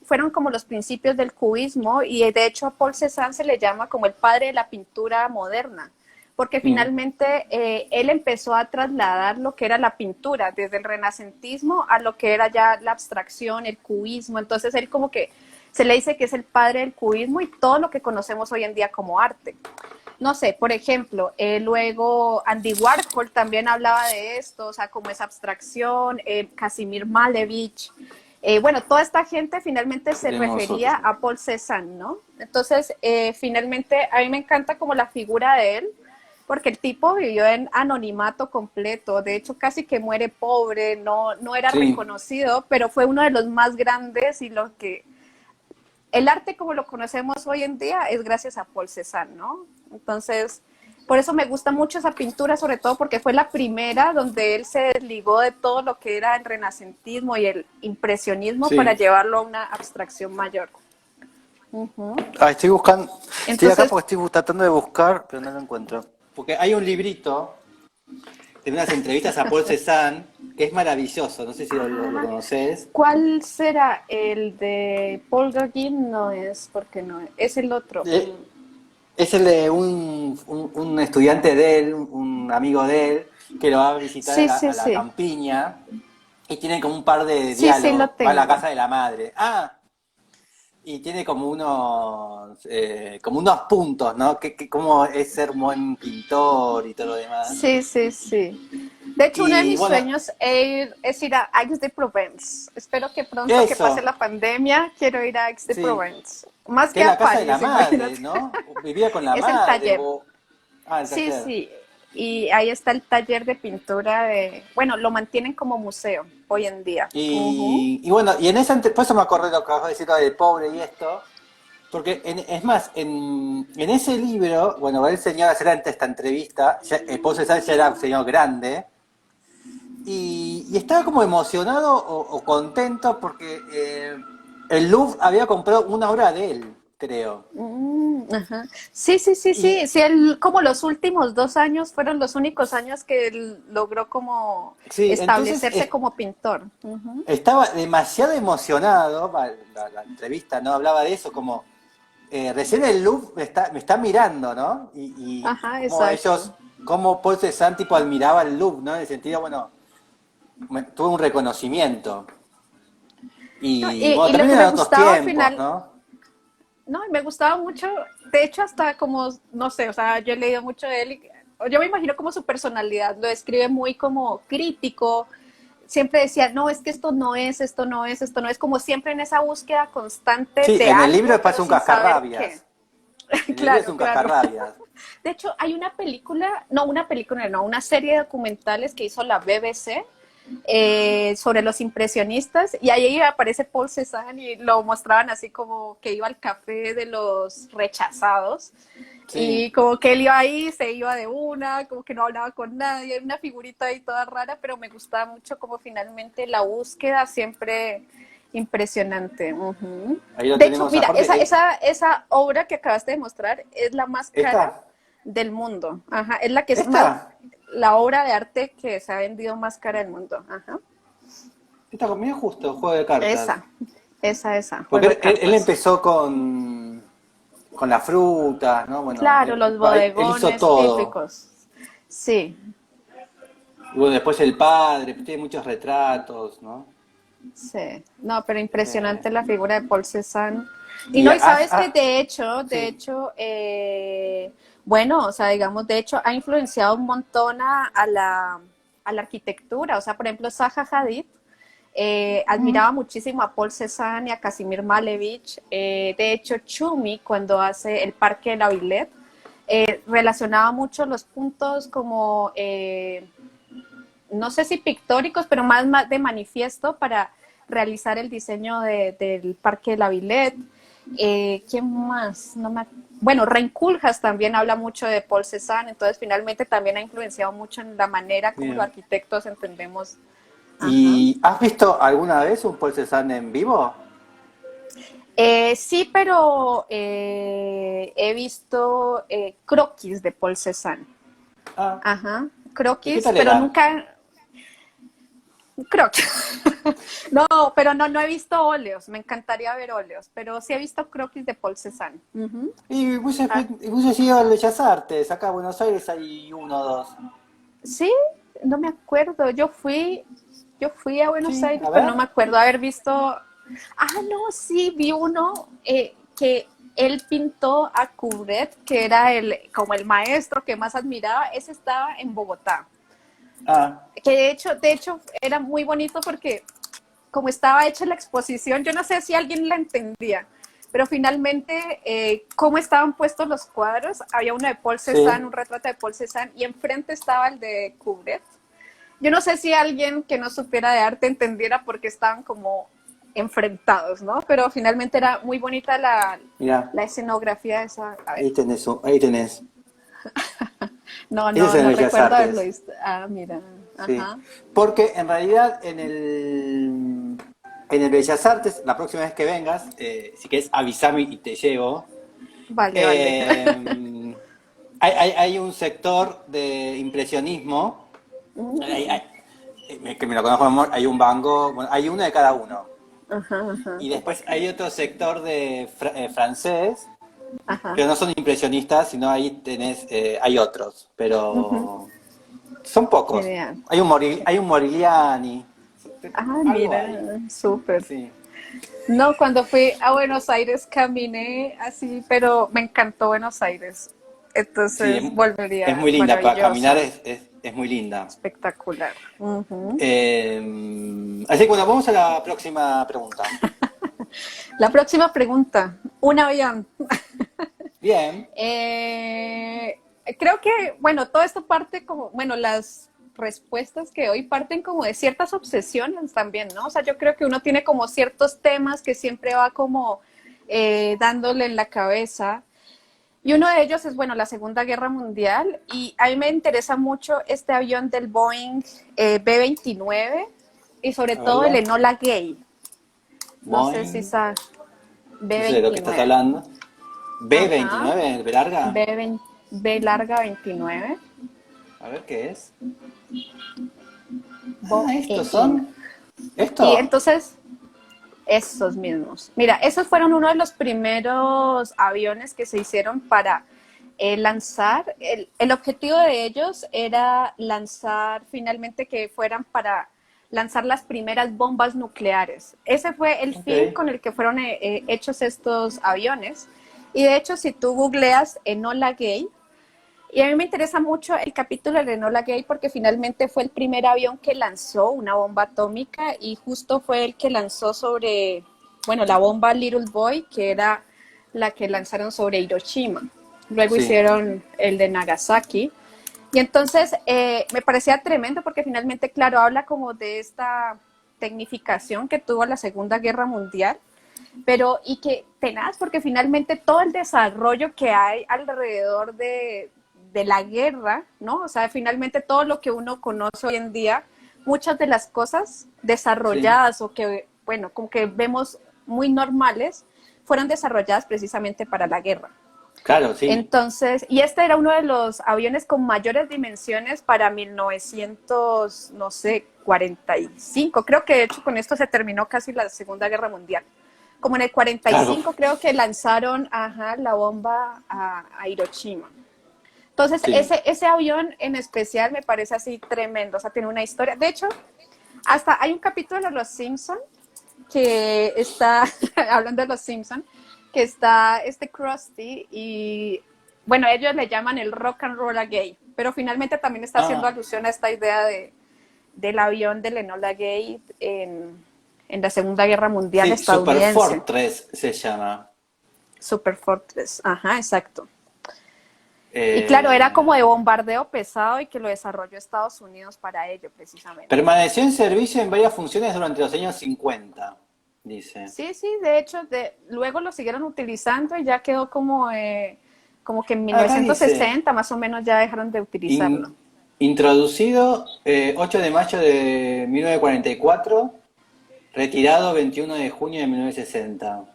fueron como los principios del cubismo, y de hecho a Paul Cézanne se le llama como el padre de la pintura moderna, porque Mm. finalmente él empezó a trasladar lo que era la pintura, desde el renacentismo a lo que era ya la abstracción, el cubismo. Entonces él como que se le dice que es el padre del cubismo y todo lo que conocemos hoy en día como arte. No sé, por ejemplo, luego Andy Warhol también hablaba de esto, o sea, como esa abstracción, Casimir Malevich, bueno, toda esta gente finalmente se Tenemos refería otro. a Paul Cézanne, ¿no? Entonces, finalmente, a mí me encanta como la figura de él, porque el tipo vivió en anonimato completo, de hecho casi que muere pobre, no era Sí. reconocido, pero fue uno de los más grandes y lo que el arte como lo conocemos hoy en día es gracias a Paul Cézanne, ¿no? Entonces, por eso me gusta mucho esa pintura, sobre todo porque fue la primera donde él se desligó de todo lo que era el renacentismo y el impresionismo para Sí. llevarlo a una abstracción mayor. Uh-huh. Ah, estoy buscando. Estoy acá Entonces, porque estoy tratando de buscar, pero no lo encuentro. Porque hay un librito de unas entrevistas a Paul Cézanne que es maravilloso. No sé si lo conoces. ¿cuál será el de Paul Gauguin? No es, porque no es el otro. Eh, Es el de un estudiante de él, un amigo de él, que lo va a visitar Sí, sí, a la sí. campiña y tiene como un par de Sí, sí, diálogos. lo Va a la tengo. casa de la madre. Ah, y tiene como unos puntos, ¿no? Cómo es ser buen pintor y todo lo demás. Sí, sí, sí. De hecho, uno de Y mis bueno, sueños es ir a Aix-de-Provence. Espero que pronto que pase eso, la pandemia, quiero ir a sí, Aix-de-Provence. Más que que es a la casa de la París, madre, imagínate. ¿no? Vivía con la Es el madre. taller. Ah, el Sí, taller. sí. Y ahí está el taller de pintura de... Bueno, lo mantienen como museo hoy en día. Ujú. Y bueno, y en esa, por eso me acordé lo que acabas de decir del pobre y esto, porque es más, en ese libro, bueno, va el señor a hacer antes esta entrevista, Paul Cézanne ya era un señor grande, y estaba como emocionado o contento porque el Louvre había comprado una obra de él, creo. Ajá. Sí, sí, sí, Y sí. Sí, él, como los últimos 2 años fueron los únicos años que él logró como sí, entonces establecerse como pintor. Ujú. estaba demasiado emocionado, la entrevista no hablaba de eso, como recién el Louvre me está mirando, ¿no? Y Ajá, cómo exacto. ellos, cómo Paul Cézanne tipo admiraba el Louvre, ¿no? En el sentido, bueno, tuve un reconocimiento. No, Y y, bueno, y lo también que me eran otros gustaba al tiempos, final, ¿no? no, y me gustaba mucho, de hecho hasta como, no sé, o sea, yo he leído mucho de él y yo me imagino como su personalidad, lo describe muy como crítico, siempre decía, no, es que esto no es, esto no es, esto no es, como siempre en esa búsqueda constante Sí, de en el algo, libro pero pasa un sin saber qué. cascarrabias. En el libro es Claro, un claro. cascarrabias. De hecho, hay una serie de documentales que hizo la BBC sobre los impresionistas y ahí aparece Paul Cézanne y lo mostraban así como que iba al café de los rechazados Sí, y como que él iba ahí, se iba de una, como que no hablaba con nadie, una figurita ahí toda rara, pero me gustaba mucho como finalmente la búsqueda siempre impresionante. Ujú. ahí lo De hecho, tenemos mira, aparte. esa obra que acabaste de mostrar es la más cara Esta, del mundo. Ajá, es la que es más, esta, la obra de arte que se ha vendido más cara del mundo. Ajá. esta conmigo justo, juego de cartas. Esa, Porque juego de él cartas. empezó con las frutas, ¿no? Bueno, Claro, los él hizo bodegones todo. típicos. Sí, Y bueno, después el padre, tiene muchos retratos, ¿no? sí. No, pero Eh, impresionante la figura de Paul Cézanne. Y y no, y sabes que sí, bueno, o sea, digamos, de hecho, ha influenciado un montón a la arquitectura. O sea, por ejemplo, Zaha Hadid admiraba muchísimo a Paul Cézanne y a Casimir Malevich. De hecho, Chumi, cuando hace el Parque de la Villette, relacionaba mucho los puntos como, no sé si pictóricos, pero más de manifiesto para realizar el diseño del Parque de la Villette. ¿Quién más? Bueno, Reinculjas también habla mucho de Paul Cézanne, entonces finalmente también ha influenciado mucho en la manera como los bien. arquitectos entendemos. Ajá. ¿Y has visto alguna vez un Paul Cézanne en vivo? Sí, pero he visto croquis de Paul Cézanne. Ah, Ajá, ¿y qué croquis, tal pero era? nunca croquis. No, pero no he visto óleos. Me encantaría ver óleos, pero sí he visto croquis de Paul Cézanne. Ujú. Y Ah, hubiese ido al Bellas Artes, acá en Buenos Aires hay uno o dos. sí, no me acuerdo. Yo fui a Buenos Sí, Aires, a pero no ver. me acuerdo haber visto. Ah, no, sí, vi uno que él pintó a Courbet, que era como el maestro que más admiraba. Ese estaba en Bogotá. Ah, Que de hecho era muy bonito porque como estaba hecha la exposición, yo no sé si alguien la entendía, pero finalmente, cómo estaban puestos los cuadros, había uno de Paul Cézanne, sí. un retrato de Paul Cézanne, y enfrente estaba el de Courbet. Yo no sé si alguien que no supiera de arte entendiera por qué estaban como enfrentados, ¿no? Pero finalmente era muy bonita Mira, la escenografía de esa. A ver, ahí tenés, ahí tenés. Ese es en no el Bellas recuerdo haberlo Artes. visto. Ah, mira, Sí, ajá. porque en realidad en el Bellas Artes, la próxima vez que vengas, si querés avisame y te llevo, Vale, vale. eh, hay un sector de impresionismo, hay- hay- que me lo conozco de amor, hay un Van Gogh, bueno, hay uno de cada uno. Ajá, ajá, Y después hay otro sector de francés, ajá. pero no son impresionistas, sino ahí tenés, hay otros, Ujú. pero son pocos. Genial. Hay un Morigliani, Ah, algo mira, hay. súper. Sí, No, cuando fui a Buenos Aires caminé así, pero me encantó Buenos Aires. sí, Entonces es volvería muy linda, para caminar maravillosa, es muy linda. espectacular. Ujú. Así que bueno, vamos a la próxima pregunta. La próxima pregunta, un avión. Bien, Eh, Creo que, bueno, todo esto parte como, bueno, las respuestas que hoy parten como de ciertas obsesiones también, ¿no? O sea, yo creo que uno tiene como ciertos temas que siempre va como dándole en la cabeza. Y uno de ellos es, bueno, la Segunda Guerra Mundial. Y a mí me interesa mucho este avión del Boeing B-29 y sobre a todo el verlo. Enola Gay. No sé si Boing, sabe. no sé de lo que estás B-29. hablando. Ajá. B29, ¿B larga? B larga 29. A ver qué es. Ah, estos Boeing. son. Y ¿Esto? entonces, esos mismos. Mira, esos fueron uno de los primeros aviones que se hicieron para lanzar. El objetivo de ellos era lanzar finalmente que fueran para lanzar las primeras bombas nucleares. Ese fue el Ok. fin con el que fueron hechos estos aviones. Y de hecho, si tú googleas Enola Gay, y a mí me interesa mucho el capítulo de Enola Gay porque finalmente fue el primer avión que lanzó una bomba atómica y justo fue el que lanzó sobre, bueno, la bomba Little Boy, que era la que lanzaron sobre Hiroshima. luego Sí, hicieron el de Nagasaki. Y entonces me parecía tremendo porque finalmente, claro, habla como de esta tecnificación que tuvo la Segunda Guerra Mundial, pero y que tenaz porque finalmente todo el desarrollo que hay alrededor de la guerra, ¿no? O sea, finalmente todo lo que uno conoce hoy en día, muchas de las cosas sí. desarrolladas o que, bueno, como que vemos muy normales, fueron desarrolladas precisamente para la guerra. Claro, sí. Entonces, y este era uno de los aviones con mayores dimensiones para 1900, no sé, 45. Creo que de hecho con esto se terminó casi la Segunda Guerra Mundial. Como en el Claro, 45 creo que lanzaron, ajá, la bomba a Hiroshima. Entonces, sí. ese avión en especial me parece así tremendo, o sea, tiene una historia. De hecho, hasta hay un capítulo de Los Simpson que está, hablando de Los Simpson, que está este Krusty y, bueno, ellos le llaman el rock and roll gay, pero finalmente también está haciendo Ah, alusión a esta idea del avión del Enola Gay en la Segunda Guerra Mundial sí, Super estadounidense. Fortress se llama. Super Fortress, ajá, exacto. Y claro, era Eh, como de bombardeo pesado y que lo desarrolló Estados Unidos para ello, precisamente. Permaneció en servicio en varias funciones durante los años 50, dice. Sí, sí, de hecho, luego lo siguieron utilizando y ya quedó como que en Acá dice, 1960 más o menos ya dejaron de utilizarlo. in- introducido 8 de mayo de 1944, retirado 21 de junio de 1960.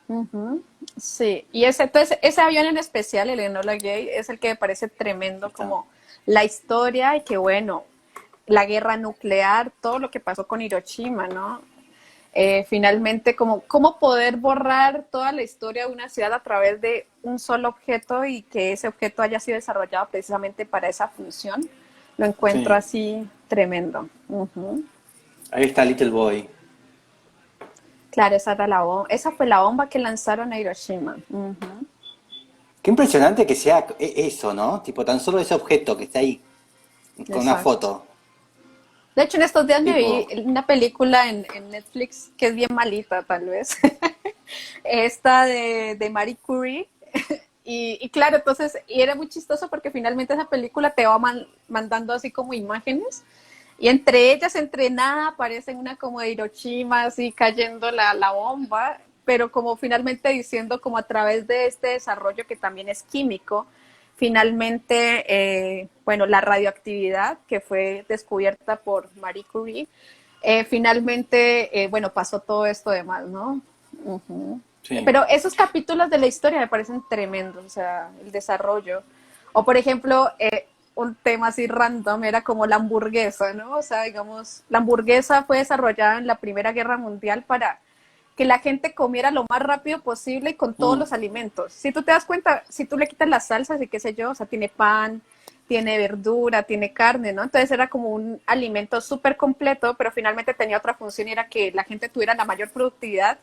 Ujú, sí, y entonces, ese avión en especial, el Enola Gay, es el que me parece Ahí tremendo está. como la historia y que bueno, la guerra nuclear, todo lo que pasó con Hiroshima, ¿no? Finalmente, como cómo poder borrar toda la historia de una ciudad a través de un solo objeto y que ese objeto haya sido desarrollado precisamente para esa función, lo encuentro Sí, así tremendo. Ujú. ahí está Little Boy. Claro, esa fue la bomba que lanzaron a Hiroshima. Ujú. Qué impresionante que sea eso, ¿no? Tipo, tan solo ese objeto que está ahí, con una Exacto. foto. De hecho, en estos días me vi Tipo, una película en Netflix que es bien malita, tal vez. Esta de Marie Curie. Y claro, entonces, y era muy chistoso porque finalmente esa película te va mandando así como imágenes. Y entre ellas, entre nada, aparecen una como de Hiroshima, así cayendo la bomba, pero como finalmente diciendo como a través de este desarrollo que también es químico, finalmente, bueno, la radioactividad que fue descubierta por Marie Curie, finalmente, bueno, pasó todo esto demás, ¿no? Ujú. sí. Pero esos capítulos de la historia me parecen tremendos, o sea, el desarrollo. O por ejemplo, un tema así random era como la hamburguesa, ¿no? O sea, digamos, la hamburguesa fue desarrollada en la Primera Guerra Mundial para que la gente comiera lo más rápido posible y con todos Mm, los alimentos. Si tú te das cuenta, si tú le quitas las salsas y qué sé yo, o sea, tiene pan, tiene verdura, tiene carne, ¿no? Entonces era como un alimento súper completo, pero finalmente tenía otra función y era que la gente tuviera la mayor productividad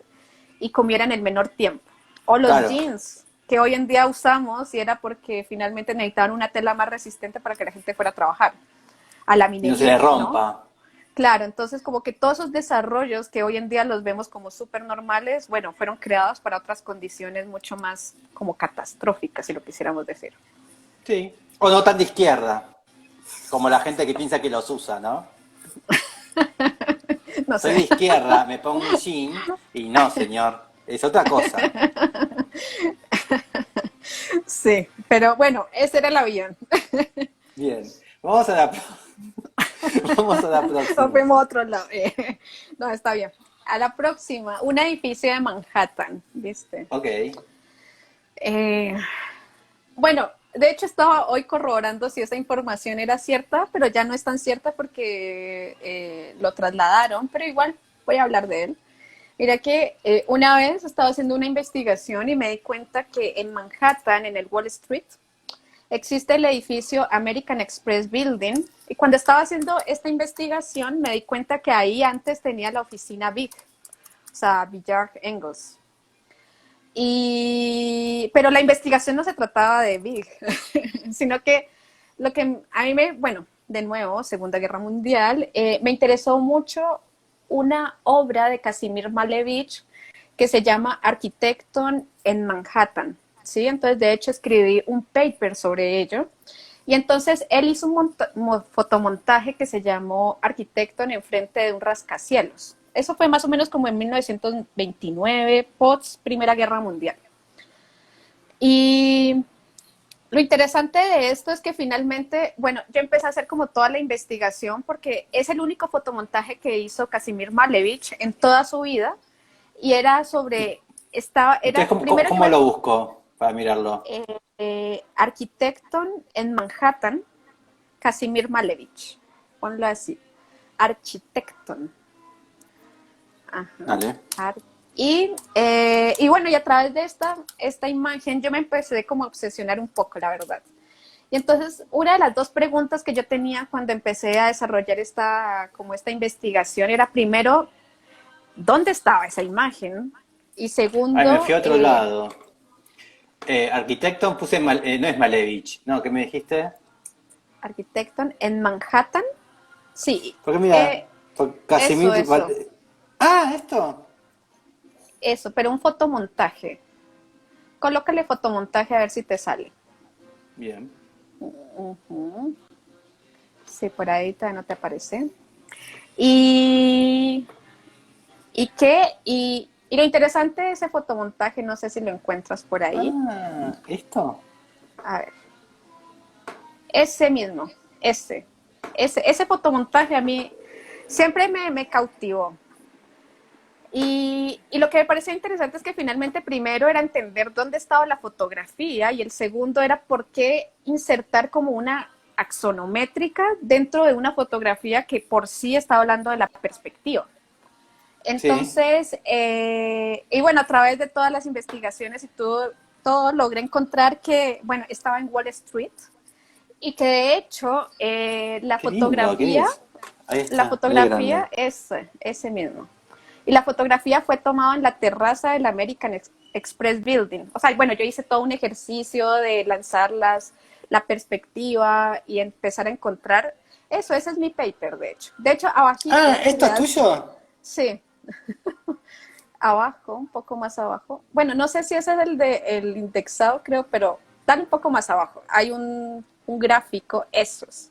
y comiera en el menor tiempo. O los claro, jeans que hoy en día usamos y era porque finalmente necesitaban una tela más resistente para que la gente fuera a trabajar, a la y no se le minería, ¿no? rompa. Claro, entonces como que todos esos desarrollos que hoy en día los vemos como súper normales, bueno, fueron creados para otras condiciones mucho más como catastróficas, si lo quisiéramos decir. Sí. O no tan de izquierda, como la gente que piensa que los usa, ¿no? No Soy sé. de izquierda, me pongo un jean y no, señor, es otra cosa. Sí, pero bueno, ese era el avión. Bien, vamos a la, vamos a la Nos próxima. fuimos a otro lado. No, está bien. A la próxima, un edificio de Manhattan, ¿viste? Ok, Eh, bueno, de hecho estaba hoy corroborando si esa información era cierta, pero ya no es tan cierta porque lo trasladaron, pero igual voy a hablar de él. Mira que una vez estaba haciendo una investigación y me di cuenta que en Manhattan, en el Wall Street, existe el edificio American Express Building. Y cuando estaba haciendo esta investigación me di cuenta que ahí antes tenía la oficina Big, o sea, Villar Engels. Pero la investigación no se trataba de Big, sino que lo que a mí bueno, de nuevo, Segunda Guerra Mundial, me interesó mucho una obra de Casimir Malevich que se llama Arquitecton en Manhattan. ¿sí? Entonces, de hecho, escribí un paper sobre ello. Y entonces él hizo un fotomontaje que se llamó Arquitecton enfrente de un rascacielos. Eso fue más o menos como en 1929, post Primera Guerra Mundial. Y lo interesante de esto es que finalmente, bueno, yo empecé a hacer como toda la investigación porque es el único fotomontaje que hizo Kazimir Malevich en toda su vida y era sobre, Entonces, era primero cómo lo busco para mirarlo? Arquitecton en Manhattan, Kazimir Malevich. Ponlo así, Arquitecton. Ajá. Dale. Y bueno, y a través de esta imagen yo me empecé como a obsesionar un poco, la verdad. Y entonces, una de las dos preguntas que yo tenía cuando empecé a desarrollar como esta investigación era primero, ¿dónde estaba esa imagen? Y Ay, me fui segundo, a otro lado. Arquitecto puse no es Malevich. No, ¿qué me dijiste? Arquitecton en Manhattan. Sí, Porque mira, eso, Casimir. eso, Ah, esto. eso, pero un fotomontaje. Colócale fotomontaje a ver si te sale. Bien. Ujú. Sí, por ahí todavía no te aparece. Y, y lo interesante de ese fotomontaje, no sé si lo encuentras por ahí. Ah, ¿esto? A ver, ese mismo, ese fotomontaje a mí siempre me cautivó. Y lo que me parecía interesante es que finalmente primero era entender dónde estaba la fotografía y el segundo era por qué insertar como una axonométrica dentro de una fotografía que por sí estaba hablando de la perspectiva. Sí. Entonces, y bueno, a través de todas las investigaciones y todo logré encontrar que, bueno, estaba en Wall Street y que de hecho Qué lindo, ¿qué es? Ahí la está, muy grande. fotografía es ese mismo. Y la fotografía fue tomada en la terraza del American Express Building. O sea, bueno, yo hice todo un ejercicio de lanzar la perspectiva y empezar a encontrar eso. Ese es mi paper, de hecho. De hecho, abajito, Ah, si ¿esto le es das, tuyo? sí, abajo, un poco más abajo. Bueno, no sé si ese es el indexado, creo, pero dale un poco más abajo. Hay un gráfico, esos.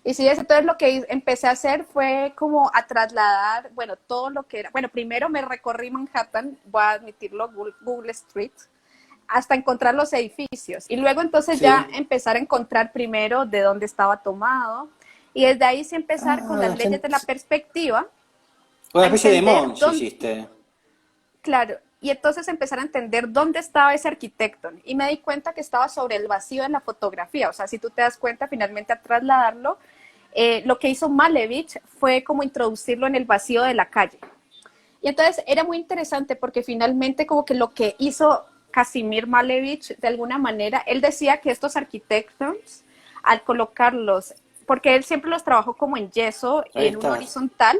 Y sí, entonces lo que empecé a hacer fue como a trasladar, bueno, todo lo que era. Bueno, primero me recorrí Manhattan, voy a admitirlo, Google Street, hasta encontrar los edificios. Y luego entonces ya Sí. empezar a encontrar primero de dónde estaba tomado. Y desde ahí sí empezar con las Ah, leyes de la perspectiva una a especie de entender Monch dónde, hiciste. claro, y entonces empezar a entender dónde estaba ese arquitecto. Y me di cuenta que estaba sobre el vacío en la fotografía. O sea, si tú te das cuenta, finalmente a trasladarlo, lo que hizo Malevich fue como introducirlo en el vacío de la calle. Y entonces era muy interesante porque finalmente como que lo que hizo Kazimir Malevich, de alguna manera, él decía que estos arquitectos, al colocarlos, porque él siempre los trabajó como en yeso, Ahí en un estás. horizontal,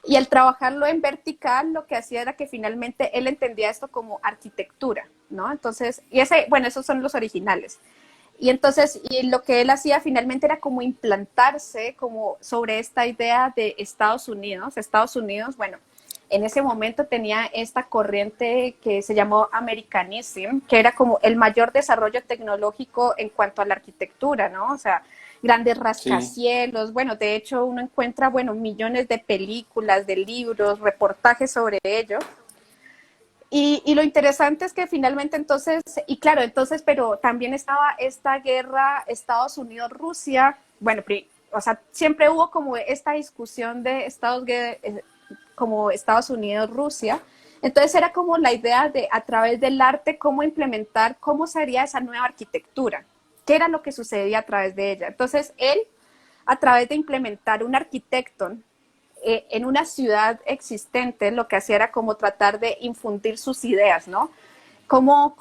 y al trabajarlo en vertical, lo que hacía era que finalmente él entendía esto como arquitectura, ¿no? Entonces, y ese, bueno, esos son los originales. Y entonces, y lo que él hacía finalmente era como implantarse como sobre esta idea de Estados Unidos. Estados Unidos, bueno, en ese momento tenía esta corriente que se llamó Americanism, que era como el mayor desarrollo tecnológico en cuanto a la arquitectura, ¿no? O sea, grandes Sí. rascacielos, bueno, de hecho uno encuentra, bueno, millones de películas, de libros, reportajes sobre ello. Y lo interesante es que finalmente entonces, y claro, entonces, pero también estaba esta guerra Estados Unidos-Rusia, bueno, o sea, siempre hubo como esta discusión de como Estados Unidos-Rusia, entonces era como la idea de a través del arte cómo implementar, cómo sería esa nueva arquitectura, qué era lo que sucedía a través de ella. Entonces él, a través de implementar un arquitecto en una ciudad existente, lo que hacía era como tratar de infundir sus ideas, ¿no? Como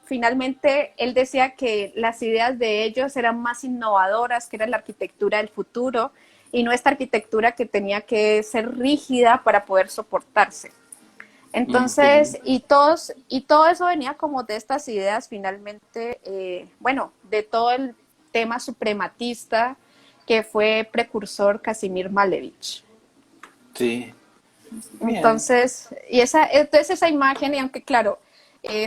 finalmente él decía que las ideas de ellos eran más innovadoras, que era la arquitectura del futuro, y no esta arquitectura que tenía que ser rígida para poder soportarse. Qué lindo. Entonces, y todo eso venía como de estas ideas finalmente, bueno, de todo el tema suprematista que fue precursor Kazimir Malevich. Sí. Bien. Entonces, entonces esa imagen, y aunque claro,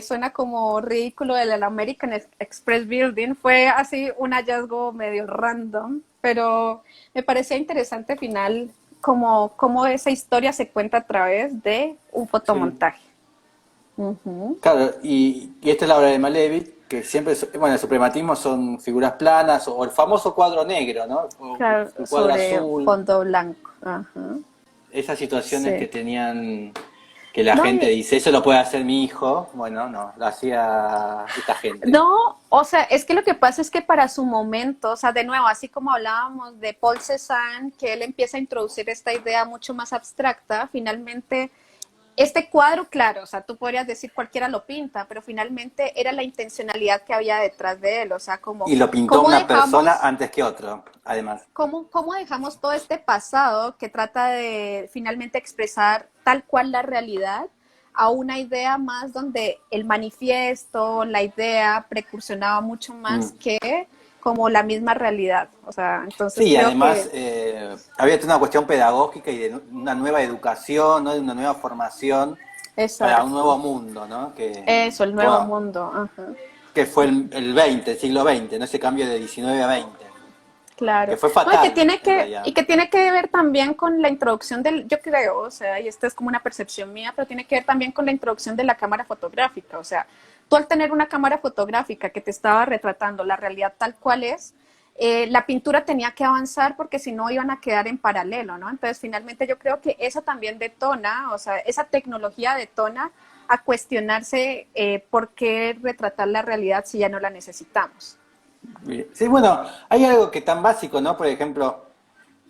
suena como ridículo el American Express Building. Fue así un hallazgo medio random, pero me parecía interesante al final cómo esa historia se cuenta a través de un Sí. fotomontaje. Ujú. Claro, y esta es la obra de Malevich, que siempre, bueno, el suprematismo son figuras planas, o el famoso cuadro negro, ¿no? O Claro, el cuadro sobre azul, fondo blanco. Ajá. esas situaciones que Sí. tenían, que la No, gente dice, eso lo puede hacer mi hijo, bueno, no, lo hacía esta gente. no, o sea, es que lo que pasa es que para su momento, o sea, de nuevo, así como hablábamos de Paul Cézanne, que él empieza a introducir esta idea mucho más abstracta, finalmente este cuadro, claro, o sea, tú podrías decir cualquiera lo pinta, pero finalmente era la intencionalidad que había detrás de él, o sea, Y lo pintó cómo una persona dejamos, antes que otro, además. cómo dejamos todo este pasado que trata de finalmente expresar tal cual la realidad a una idea más donde el manifiesto, la idea precursionaba mucho más Mm. que como la misma realidad. O sea, entonces Sí, creo además que había toda una cuestión pedagógica y de una nueva educación, ¿no? De una nueva formación para un nuevo exacto, mundo, ¿no? eso, el nuevo mundo. Ajá. Que fue el 20, el siglo XX, ¿no? Ese cambio de 19 a 20, que Claro. fue No, y que fatal, tiene en que, realidad. y que tiene que ver también con la introducción del, yo creo, o sea, y esta es como una percepción mía, pero tiene que ver también con la introducción de la cámara fotográfica. O sea, tú al tener una cámara fotográfica que te estaba retratando la realidad tal cual es, la pintura tenía que avanzar porque si no iban a quedar en paralelo, ¿no? Entonces, finalmente yo creo que eso también detona, o sea, esa tecnología detona a cuestionarse por qué retratar la realidad si ya no la necesitamos. Sí, bueno, hay algo que tan básico, ¿no? Por ejemplo,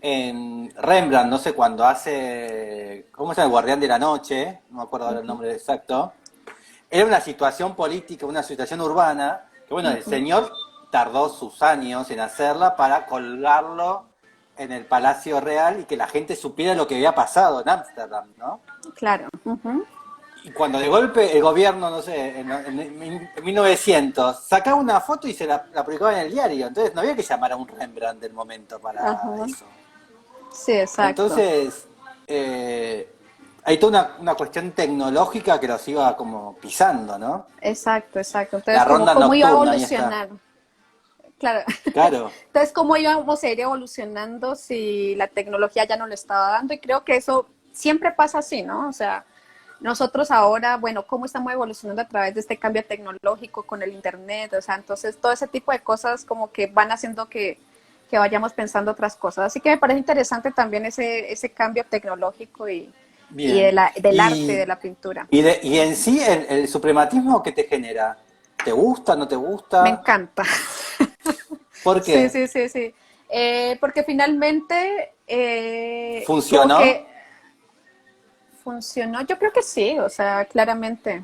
en Rembrandt, no sé, cuando hace, ¿cómo se llama? El Guardián de la Noche, no me acuerdo ahora el nombre exacto, era una situación política, una situación urbana, que bueno, el señor tardó sus años en hacerla para colgarlo en el Palacio Real y que la gente supiera lo que había pasado en Ámsterdam, ¿no? Claro. Ujú. Y cuando de golpe el gobierno, no sé, en 1900, sacaba una foto y la publicaba en el diario, entonces no había que llamar a un Rembrandt del momento para Ajá. eso. Sí, exacto. Entonces, hay toda una cuestión tecnológica que los iba como pisando, ¿no? Exacto, exacto. La Entonces, ronda cómo iba a nocturna, ahí está. evolucionar. Claro. Claro. Entonces, cómo íbamos a ir evolucionando si la tecnología ya no lo estaba dando. Y creo que eso siempre pasa así, ¿no? O sea, nosotros ahora, bueno, cómo estamos evolucionando a través de este cambio tecnológico con el Internet. O sea, entonces todo ese tipo de cosas como que van haciendo que vayamos pensando otras cosas. Así que me parece interesante también ese cambio tecnológico y Bien. del arte de Y, la pintura. y en sí, el suprematismo, ¿qué te genera? ¿Te gusta, no te Me gusta? encanta. ¿Por Sí, qué? sí, sí, sí. Porque finalmente, como ¿Funcionó? que funcionó, yo creo que sí, o sea, claramente.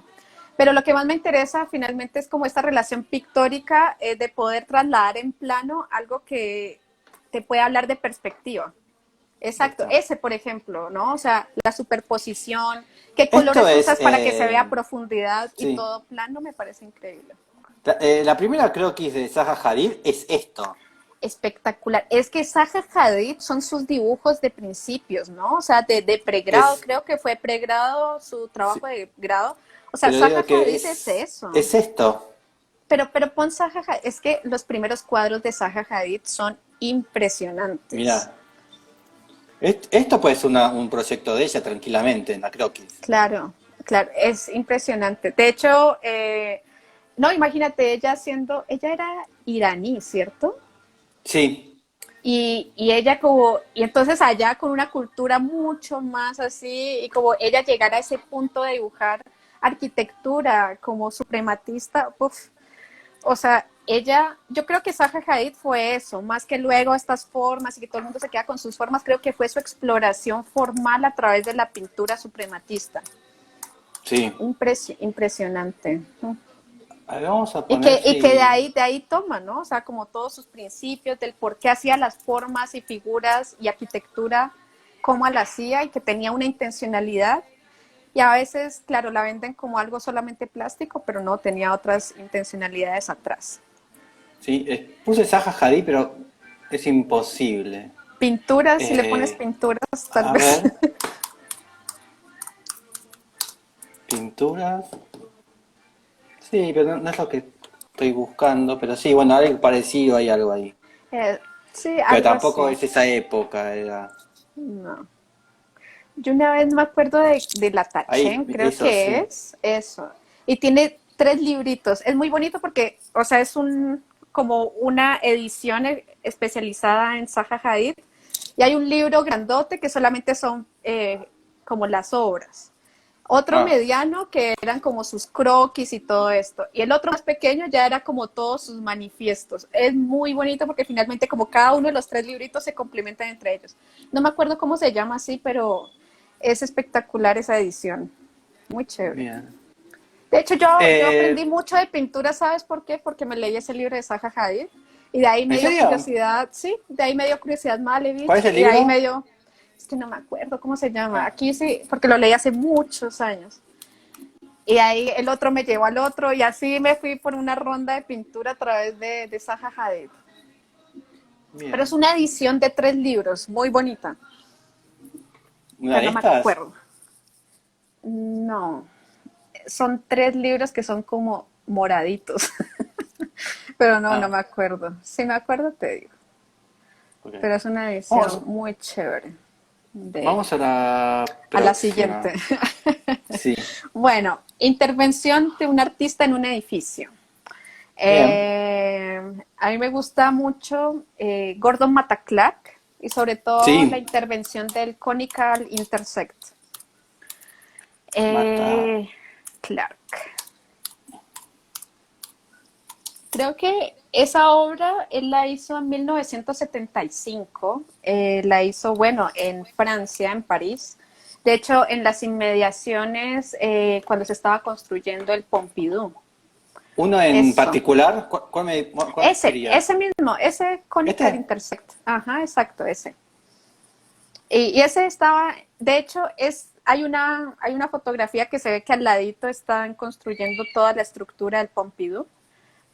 Pero lo que más me interesa finalmente es como esta relación pictórica de poder trasladar en plano algo que te puede hablar de perspectiva. Ahí Exacto, está. ese por ejemplo, ¿no? O sea, la superposición, qué Esto colores es, usas para que se vea profundidad y sí. todo plano me parece increíble. La primera croquis de Zaha Hadid es esto. Espectacular. Es que Zaha Hadid son sus dibujos de principios, ¿no? O sea, de pregrado, Es, creo que fue pregrado su trabajo sí, de grado. O sea, pero Zaha digo que Hadid es eso. es esto. Pero pon Zaha Hadid, es que los primeros cuadros de Zaha Hadid son impresionantes. Mira, esto puede ser un proyecto de ella tranquilamente en la croquis. Claro, claro, es impresionante. De hecho, no, imagínate ella siendo, ella era iraní, ¿cierto? Sí, Y ella como, y entonces allá con una cultura mucho más así, y como ella llegar a ese punto de dibujar arquitectura como suprematista, uf, o sea, ella, yo creo que Zaha Hadid fue eso, más que luego estas formas y que todo el mundo se queda con sus formas, creo que fue su exploración formal a través de la pintura suprematista. sí. Impresionante. A ver, vamos a Y poner que si... de ahí toma, ¿no? O sea, como todos sus principios del por qué hacía las formas y figuras y arquitectura, cómo la hacía y que tenía una intencionalidad. Y a veces, claro, la venden como algo solamente plástico, pero no, tenía otras intencionalidades atrás. Sí, puse Zaha Hadid, pero es imposible. Pinturas, si le pones pinturas, tal A vez. ver, pinturas. Sí, pero no es lo que estoy buscando, pero sí, bueno, algo parecido, hay algo ahí. Eh, sí, Pero algo tampoco así. es esa época, era... No. Yo una vez me acuerdo de la Ahí, Tachen, creo eso que sí. es eso. Y tiene 3 libritos. Es muy bonito porque, o sea, es como una edición especializada en Zaha Hadid. Y hay un libro grandote que solamente son como las obras. Otro Ah, mediano que eran como sus croquis y todo esto. Y el otro más pequeño ya era como todos sus manifiestos. Es muy bonito porque finalmente como cada uno de los 3 libritos se complementan entre ellos. No me acuerdo cómo se llama así, pero es espectacular esa edición. Muy chévere. bien. De hecho, yo Eh, aprendí mucho de pintura, ¿sabes por qué? Porque me leí ese libro de Zaha Hadid. Y de ahí me ¿En dio serio? curiosidad, sí, de ahí me dio curiosidad ¿Cuál es Malevich. el Y de ahí me libro? dio, es que no me acuerdo cómo se llama. Ah, Aquí sí, porque lo leí hace muchos años. Y ahí el otro me llevó al otro y así me fui por una ronda de pintura a través de Zaha Hadid. Pero es bien. una edición de 3 libros, muy bonita, ¿Una pero de no me estas? acuerdo. No, son 3 libros que son como moraditos, pero no Ah, me acuerdo. Si me acuerdo te digo, ok. pero es una edición Vamos, muy chévere de ella. vamos a la A la siguiente. próxima. Sí, Bueno, intervención de un artista en un edificio. bien. A mí me gusta mucho Gordon Matta Clark y sobre todo la Sí, intervención del Conical Intersect. mata. Eh, Clark. Creo que esa obra él la hizo en 1975. La hizo, bueno, en Francia, en París. De hecho, en las inmediaciones, cuando se estaba construyendo el Pompidou. ¿Uno en Eso. particular? ¿Cuál sería? Ese mismo, ese Conical ¿Este? Intersect. Ajá, exacto, ese. Y ese estaba, de hecho, hay una fotografía que se ve que al ladito están construyendo toda la estructura del Pompidou.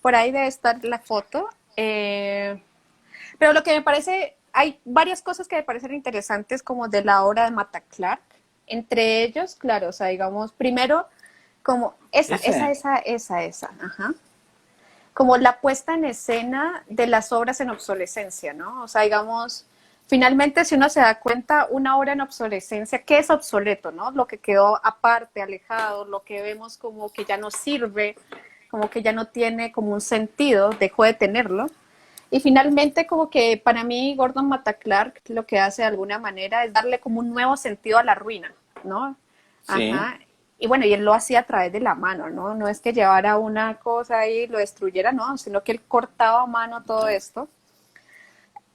Por ahí debe estar la foto. Pero lo que me parece, hay varias cosas que me parecen interesantes como de la obra de Mata Clark. Entre ellos, claro, o sea, digamos, primero, como ¿Ese? ajá. Como la puesta en escena de las obras en obsolescencia, ¿no? O sea, digamos, finalmente si uno se da cuenta, una obra en obsolescencia, ¿qué es obsoleto, no? Lo que quedó aparte, alejado, lo que vemos como que ya no sirve, como que ya no tiene como un sentido, dejó de tenerlo. Y finalmente, como que para mí, Gordon Matta Clark lo que hace de alguna manera es darle como un nuevo sentido a la ruina, ¿no? Sí. Ajá. Y bueno, y él lo hacía a través de la mano, ¿no? No es que llevara una cosa y lo destruyera, no, sino que él cortaba a mano todo esto.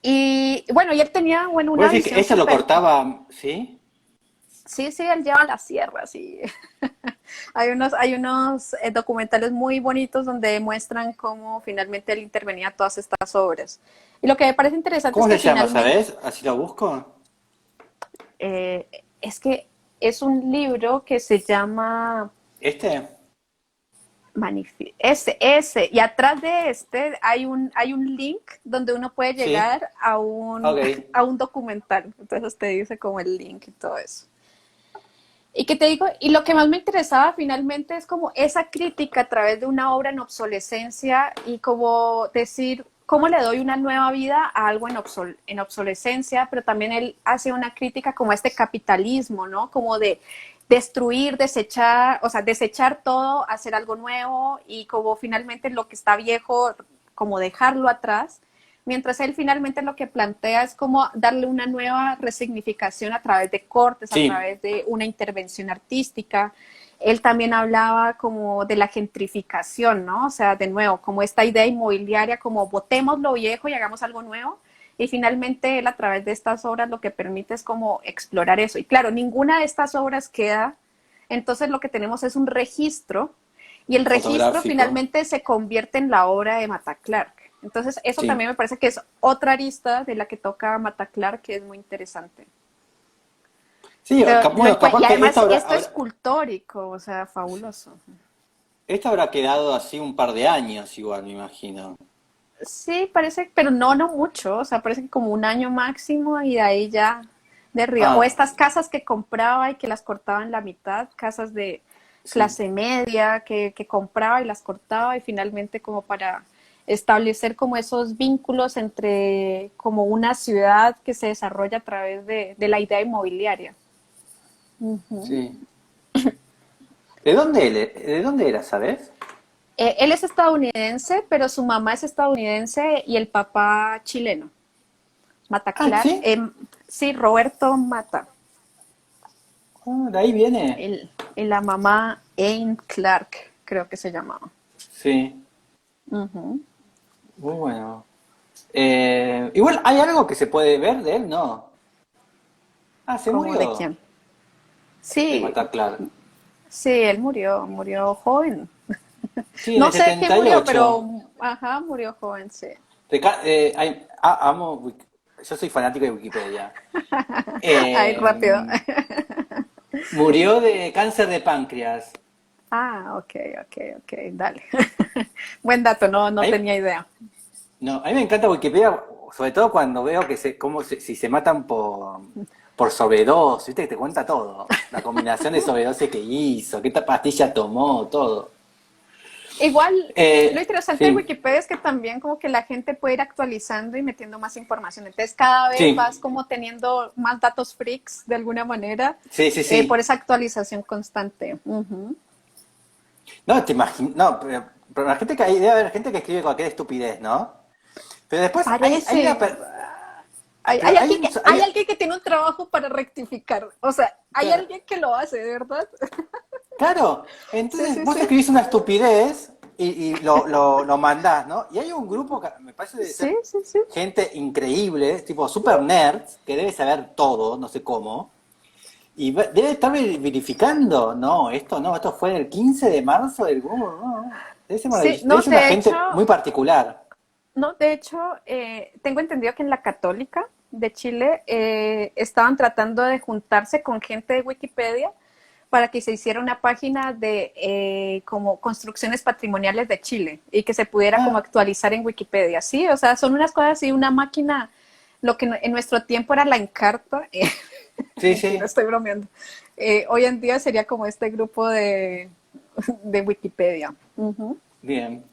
Y bueno, y él tenía, bueno, ¿Vos una decís que visión ese lo súper, cortaba? ¿Sí? sí, sí, él lleva la sierra, sí. Hay unos documentales muy bonitos donde muestran cómo finalmente él intervenía en todas estas obras. Y lo que me parece interesante es ¿Cómo que se llama, finalmente sabes? Así lo busco. es que es un libro que se llama ¿Este? ese, y atrás de este hay un link donde uno puede Sí. llegar a un, Ok. a un documental. Entonces te dice como el link y todo eso. Y que te digo, y lo que más me interesaba finalmente es como esa crítica a través de una obra en obsolescencia y como decir, cómo le doy una nueva vida a algo en obsolescencia, pero también él hace una crítica como a este capitalismo, ¿no? Como de destruir, desechar, o sea, desechar todo, hacer algo nuevo y como finalmente lo que está viejo, como dejarlo atrás. Mientras él finalmente lo que plantea es como darle una nueva resignificación a través de cortes, a Sí. través de una intervención artística. Él también hablaba como de la gentrificación, ¿no? O sea, de nuevo, como esta idea inmobiliaria, como botemos lo viejo y hagamos algo nuevo. Y finalmente él a través de estas obras lo que permite es como explorar eso. Y claro, ninguna de estas obras queda, entonces lo que tenemos es un registro y el registro Fotográfico. finalmente se convierte en la obra de Mata Clark. Entonces, eso Sí. también me parece que es otra arista de la que toca Mata Clark que es muy interesante. Sí, Pero bueno, capaz y que además esto es escultórico, o sea, fabuloso. esta habrá quedado así un par de años igual, me imagino. Sí, parece, pero no mucho, o sea, parece que como un año máximo y de ahí ya de arriba. O Ah, estas casas que compraba y que las cortaba en la mitad, casas Sí, clase media que compraba y las cortaba y finalmente como para establecer como esos vínculos entre como una ciudad que se desarrolla a través de la idea inmobiliaria. Ujú. sí. ¿De dónde era, sabes? Él es estadounidense, pero su mamá es estadounidense y el papá chileno. Mata Ah, Clark. sí. Sí, Roberto Mata. Ah, de ahí viene. Y la mamá Anne Clark, creo que se llamaba. Sí, Ujú. muy bueno. Igual, ¿hay algo que se puede ver de él? No. Ah, se ¿Cómo de murió quién? de Sí, matar Clark. sí, él murió joven. Sí, en No el sé de qué setenta y murió, ocho. pero ajá, murió joven, sí. Yo soy fanático de Wikipedia. Ay, rápido. Eh, Murió de cáncer de páncreas. Ah, ok, ok, ok, dale. Buen dato, no Ahí, tenía idea. no, a mí me encanta Wikipedia, sobre todo cuando veo que si se matan por sobredosis, viste que te cuenta todo. La combinación de sobredosis que hizo, qué pastilla tomó, todo. Igual, lo interesante de Sí, Wikipedia es que también como que la gente puede ir actualizando y metiendo más información. Entonces cada vez sí, vas como teniendo más datos freaks de alguna manera sí, sí, por sí. esa actualización constante. Ujú. No, te imaginas, no, pero la gente que debe haber gente que escribe cualquier estupidez, ¿no? Pero después hay una, Parece, pero hay alguien que tiene un trabajo para rectificar. O sea, hay claro, alguien que lo hace, de verdad. claro, Sí, entonces sí, vos sí. escribís una estupidez y lo mandás, ¿no? Y hay un grupo que me parece de Sí, ser sí, sí. gente increíble, tipo super nerds, que debe saber todo, no sé cómo, y debe estar verificando, no, esto fue el 15 de marzo del... no. Debe ser Sí, maravilloso, debe no, ser una de hecho, gente muy particular. no, de hecho, tengo entendido que en la Católica de Chile estaban tratando de juntarse con gente de Wikipedia para que se hiciera una página de como construcciones patrimoniales de Chile y que se pudiera como Ah, actualizar en Wikipedia, ¿sí? O sea, son unas cosas y una máquina, lo que en nuestro tiempo era la Encarta, sí, mentira, sí, estoy bromeando. Hoy en día sería como este grupo de Wikipedia. Ujú. bien.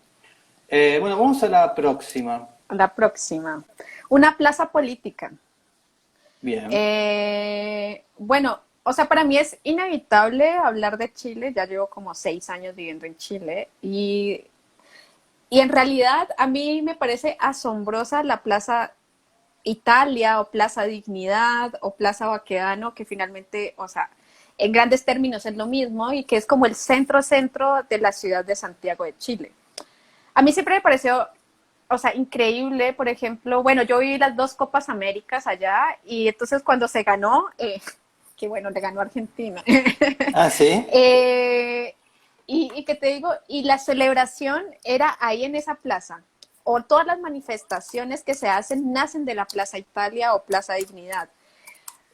Bueno, vamos a la próxima. La próxima. Una plaza política. Bien. Bueno, o sea, para mí es inevitable hablar de Chile. Ya llevo como 6 años viviendo en Chile y en realidad a mí me parece asombrosa la Plaza Italia o Plaza Dignidad o Plaza Baquedano, que finalmente, o sea, en grandes términos es lo mismo y que es como el centro de la ciudad de Santiago de Chile. A mí siempre me pareció, o sea, increíble, por ejemplo, bueno, yo viví las dos Copas Américas allá y entonces cuando se ganó, que bueno, le ganó Argentina. Ah, sí. eh, y que te digo, y la celebración era ahí en esa plaza, o todas las manifestaciones que se hacen nacen de la Plaza Italia o Plaza Dignidad.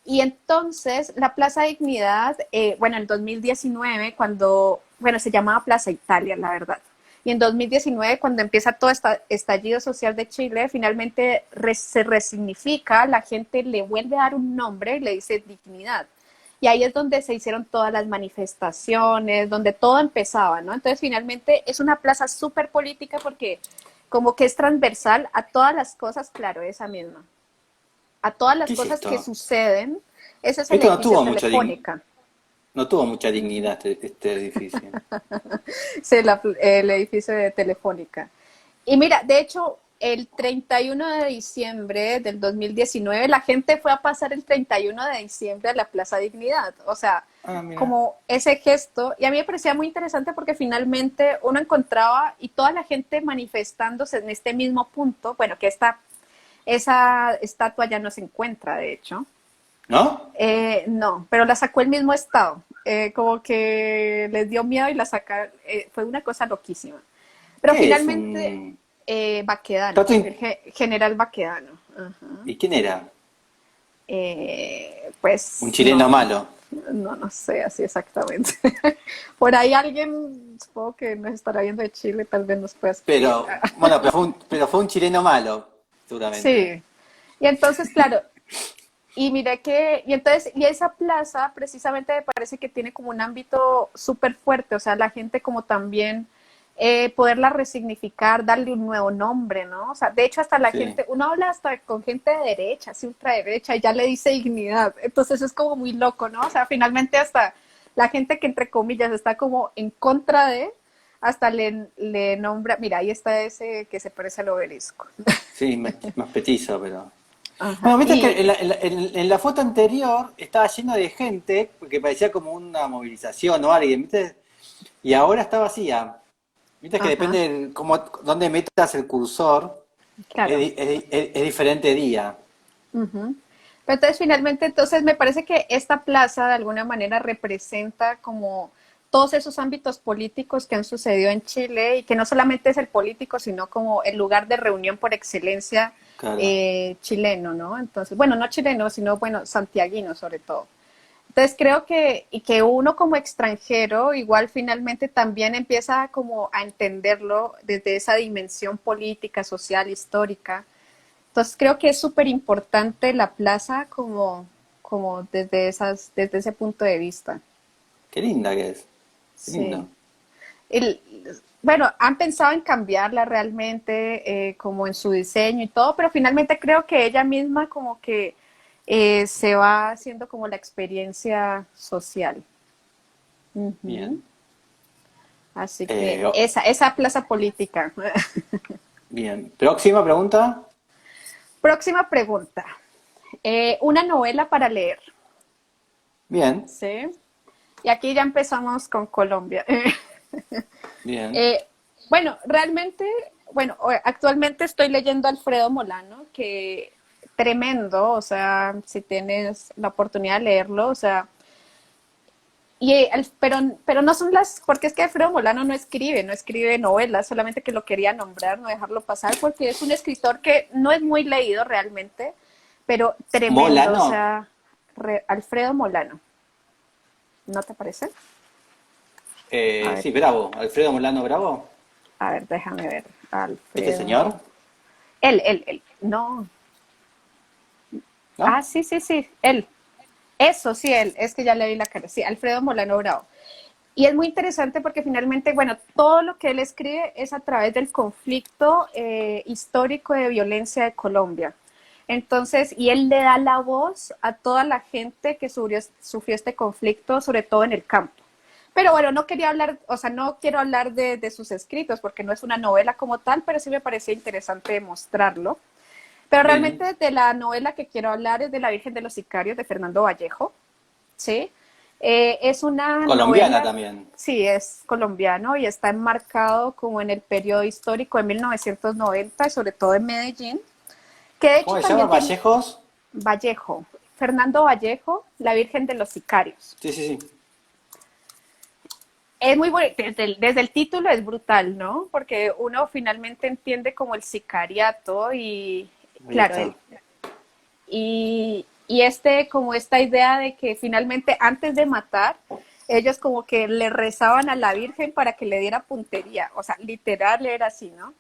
Y entonces la Plaza Dignidad, bueno, en 2019, cuando, bueno, se llamaba Plaza Italia, la verdad. Y en 2019, cuando empieza todo este estallido social de Chile, finalmente se resignifica, la gente le vuelve a dar un nombre y le dice dignidad. Y ahí es donde se hicieron todas las manifestaciones, donde todo empezaba, ¿no? Entonces, finalmente es una plaza súper política porque como que es transversal a todas las cosas, claro, esa misma a todas ¿Qué las es cosas que esto? suceden. Ese es el Esto edificio Telefónica. no tuvo mucha dignidad este edificio. Sí, el edificio de Telefónica. Y mira, de hecho, el 31 de diciembre del 2019, la gente fue a pasar el 31 de diciembre a la Plaza Dignidad. O sea, Ah, mira. como ese gesto. Y a mí me parecía muy interesante porque finalmente uno encontraba y toda la gente manifestándose en este mismo punto. Bueno, que esa estatua ya no se encuentra, de hecho. ¿No? No, pero la sacó el mismo estado. Como que les dio miedo y la sacaron. Fue una cosa loquísima. Pero ¿Qué es finalmente, un Baquedano, estatua el general Baquedano. Ajá. ¿Y quién era? Un Pues chileno malo. no sé así exactamente. Por ahí alguien, supongo que nos estará viendo de Chile, tal vez nos pueda escribir. Bueno, pero fue un chileno malo, seguramente. Sí. Y entonces, claro, y mira que, y entonces, y esa plaza precisamente me parece que tiene como un ámbito súper fuerte, o sea, la gente como también poderla resignificar, darle un nuevo nombre, ¿no? O sea, de hecho hasta la Sí. gente, uno habla hasta con gente de derecha, así ultraderecha, y ya le dice dignidad, entonces es como muy loco, ¿no? O sea, finalmente hasta la gente que entre comillas está como en contra de, hasta le nombra, mira, ahí está ese que se parece al obelisco. Sí, más petizo, pero... Ajá. Bueno, viste que Y, en la foto anterior estaba lleno de gente, que parecía como una movilización o alguien, ¿viste? Y ahora está vacía. Viste que ajá, depende de dónde metas el cursor, claro. es diferente día. Ujú. Pero entonces finalmente, entonces me parece que esta plaza de alguna manera representa como todos esos ámbitos políticos que han sucedido en Chile y que no solamente es el político, sino como el lugar de reunión por excelencia Claro. chileno, ¿no? Entonces, bueno, no chileno, sino bueno, santiaguino sobre todo. Entonces creo que, y que uno como extranjero igual finalmente también empieza como a entenderlo desde esa dimensión política, social, histórica. Entonces creo que es súper importante la plaza como desde ese punto de vista. Qué linda que es. Qué Sí. lindo. El, bueno, han pensado en cambiarla realmente como en su diseño y todo, pero finalmente creo que ella misma como que se va haciendo como la experiencia social. Ujú. Bien. Así que Eh, esa plaza política. bien. Próxima pregunta. Próxima pregunta. Una novela para leer. Bien. ¿Sí? Y aquí ya empezamos con Colombia. Bien. Eh, bueno, realmente, bueno, actualmente estoy leyendo a Alfredo Molano, que tremendo, o sea, si tienes la oportunidad de leerlo, o sea, pero no son las, porque es que Alfredo Molano no escribe novelas, solamente que lo quería nombrar, no dejarlo pasar, porque es un escritor que no es muy leído realmente, pero tremendo, o Molano. sea, Alfredo Molano, ¿no te parece? A ver, Sí, Bravo. Alfredo Molano Bravo. a ver, déjame ver, Este Alfredo. señor. No. Ah, ¿No? sí, sí, sí, él. Eso, sí, él. Es que ya le vi la cara. Sí, Alfredo Molano Bravo. Y es muy interesante porque finalmente, bueno, todo lo que él escribe es a través del conflicto histórico de violencia de Colombia. Entonces, y él le da la voz a toda la gente que sufrió este conflicto, sobre todo en el campo. Pero bueno, no quería hablar, o sea, no quiero hablar de sus escritos porque no es una novela como tal, pero sí me parecía interesante mostrarlo. Pero Bien. realmente de la novela que quiero hablar es de La Virgen de los Sicarios de Fernando Vallejo, ¿sí? Es una Colombiana novela, también. sí, es colombiano y está enmarcado como en el periodo histórico de 1990 y sobre todo en Medellín, que de ¿Cómo hecho se llama? también tiene Vallejos. Vallejo, Fernando Vallejo, La Virgen de los Sicarios. Sí, sí, sí. Es muy bueno, desde el título es brutal, ¿no? Porque uno finalmente entiende como el sicariato y, Ahí claro, está. y como esta idea de que finalmente antes de matar, ellos como que le rezaban a la Virgen para que le diera puntería, o sea, literal era así, ¿no?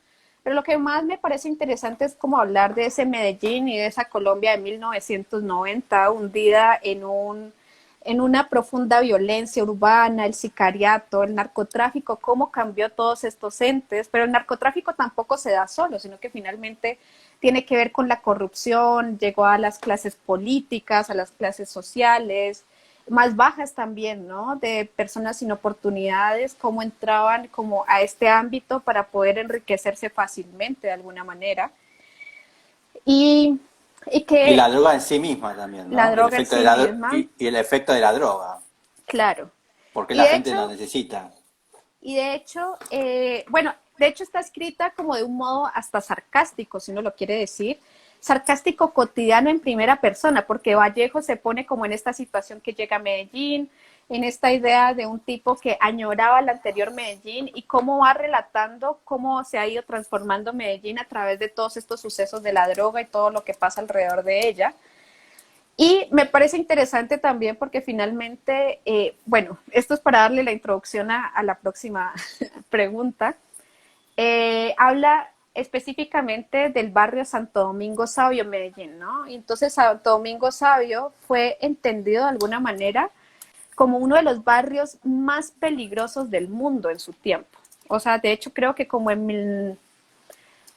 Pero lo que más me parece interesante es como hablar de ese Medellín y de esa Colombia de 1990, hundida en una profunda violencia urbana, el sicariato, el narcotráfico, cómo cambió todos estos entes, pero el narcotráfico tampoco se da solo, sino que finalmente tiene que ver con la corrupción, llegó a las clases políticas, a las clases sociales, más bajas también, ¿no? De personas sin oportunidades, cómo entraban como a este ámbito para poder enriquecerse fácilmente de alguna manera. Y, y Y la que droga en sí misma también, la ¿no? El droga en efecto de sí misma, y el efecto de la droga. claro. Porque Y la de gente lo hecho, necesita. Y de hecho, bueno, de hecho está escrita como de un modo hasta sarcástico, si uno lo quiere decir, sarcástico cotidiano en primera persona, porque Vallejo se pone como en esta situación que llega a Medellín, en esta idea de un tipo que añoraba el anterior Medellín y cómo va relatando cómo se ha ido transformando Medellín a través de todos estos sucesos de la droga y todo lo que pasa alrededor de ella. Y me parece interesante también porque finalmente, bueno, esto es para darle la introducción a la próxima pregunta. Habla específicamente del barrio Santo Domingo Sabio, Medellín, ¿no? Y entonces Santo Domingo Sabio fue entendido de alguna manera como uno de los barrios más peligrosos del mundo en su tiempo. O sea, de hecho creo que como en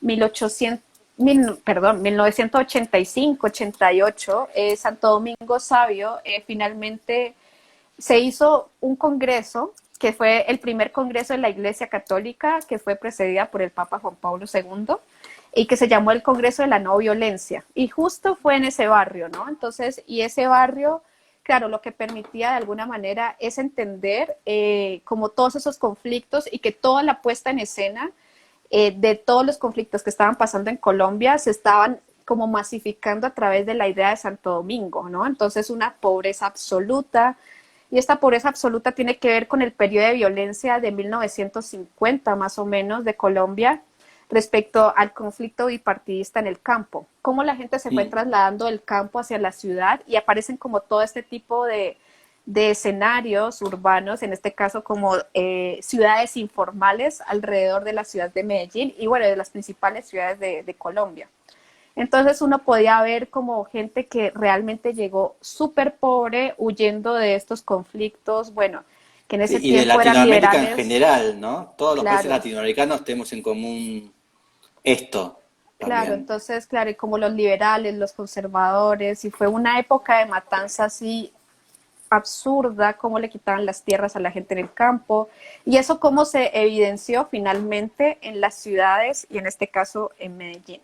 1800, 1985, 88, Santo Domingo Sabio finalmente se hizo un congreso que fue el primer congreso de la Iglesia Católica, que fue precedida por el Papa Juan Pablo II, y que se llamó el Congreso de la No Violencia. Y justo fue en ese barrio, ¿no? Entonces, y ese barrio, claro, lo que permitía de alguna manera es entender como todos esos conflictos y que toda la puesta en escena de todos los conflictos que estaban pasando en Colombia se estaban como masificando a través de la idea de Santo Domingo, ¿no? Entonces, una pobreza absoluta, y esta pobreza absoluta tiene que ver con el periodo de violencia de 1950 más o menos de Colombia respecto al conflicto bipartidista en el campo. Cómo la gente se fue Mm. trasladando del campo hacia la ciudad y aparecen como todo este tipo de escenarios urbanos, en este caso como ciudades informales alrededor de la ciudad de Medellín y bueno, de las principales ciudades de Colombia. Entonces uno podía ver como gente que realmente llegó súper pobre, huyendo de estos conflictos, bueno, que en ese Y de tiempo eran Latinoamérica en liberales, general, ¿no? Todos los países claro, latinoamericanos tenemos en común esto claro, también. entonces, claro, y como los liberales, los conservadores, y fue una época de matanza así absurda, cómo le quitaban las tierras a la gente en el campo, y eso cómo se evidenció finalmente en las ciudades, y en este caso en Medellín,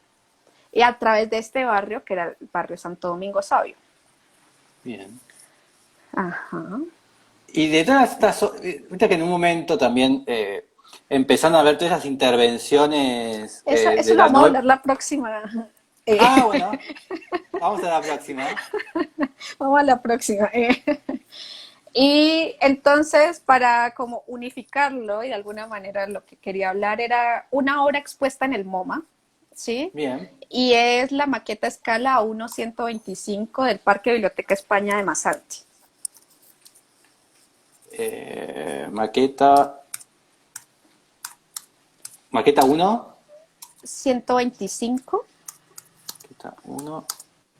y a través de este barrio, que era el barrio Santo Domingo Sabio. Bien. Ajá. Y de todas estas, viste que en un momento también empezando a ver todas esas intervenciones Eso de lo la vamos a nueva... hablar la próxima. Eh, Ah, bueno, vamos a la próxima. vamos a la próxima. Y entonces, para como unificarlo, y de alguna manera lo que quería hablar era una obra expuesta en el MoMA, ¿sí? Bien. Y es la maqueta a escala 1:125 del Parque Biblioteca España de Masanti. Maqueta. Maqueta uno. 125, Maqueta uno.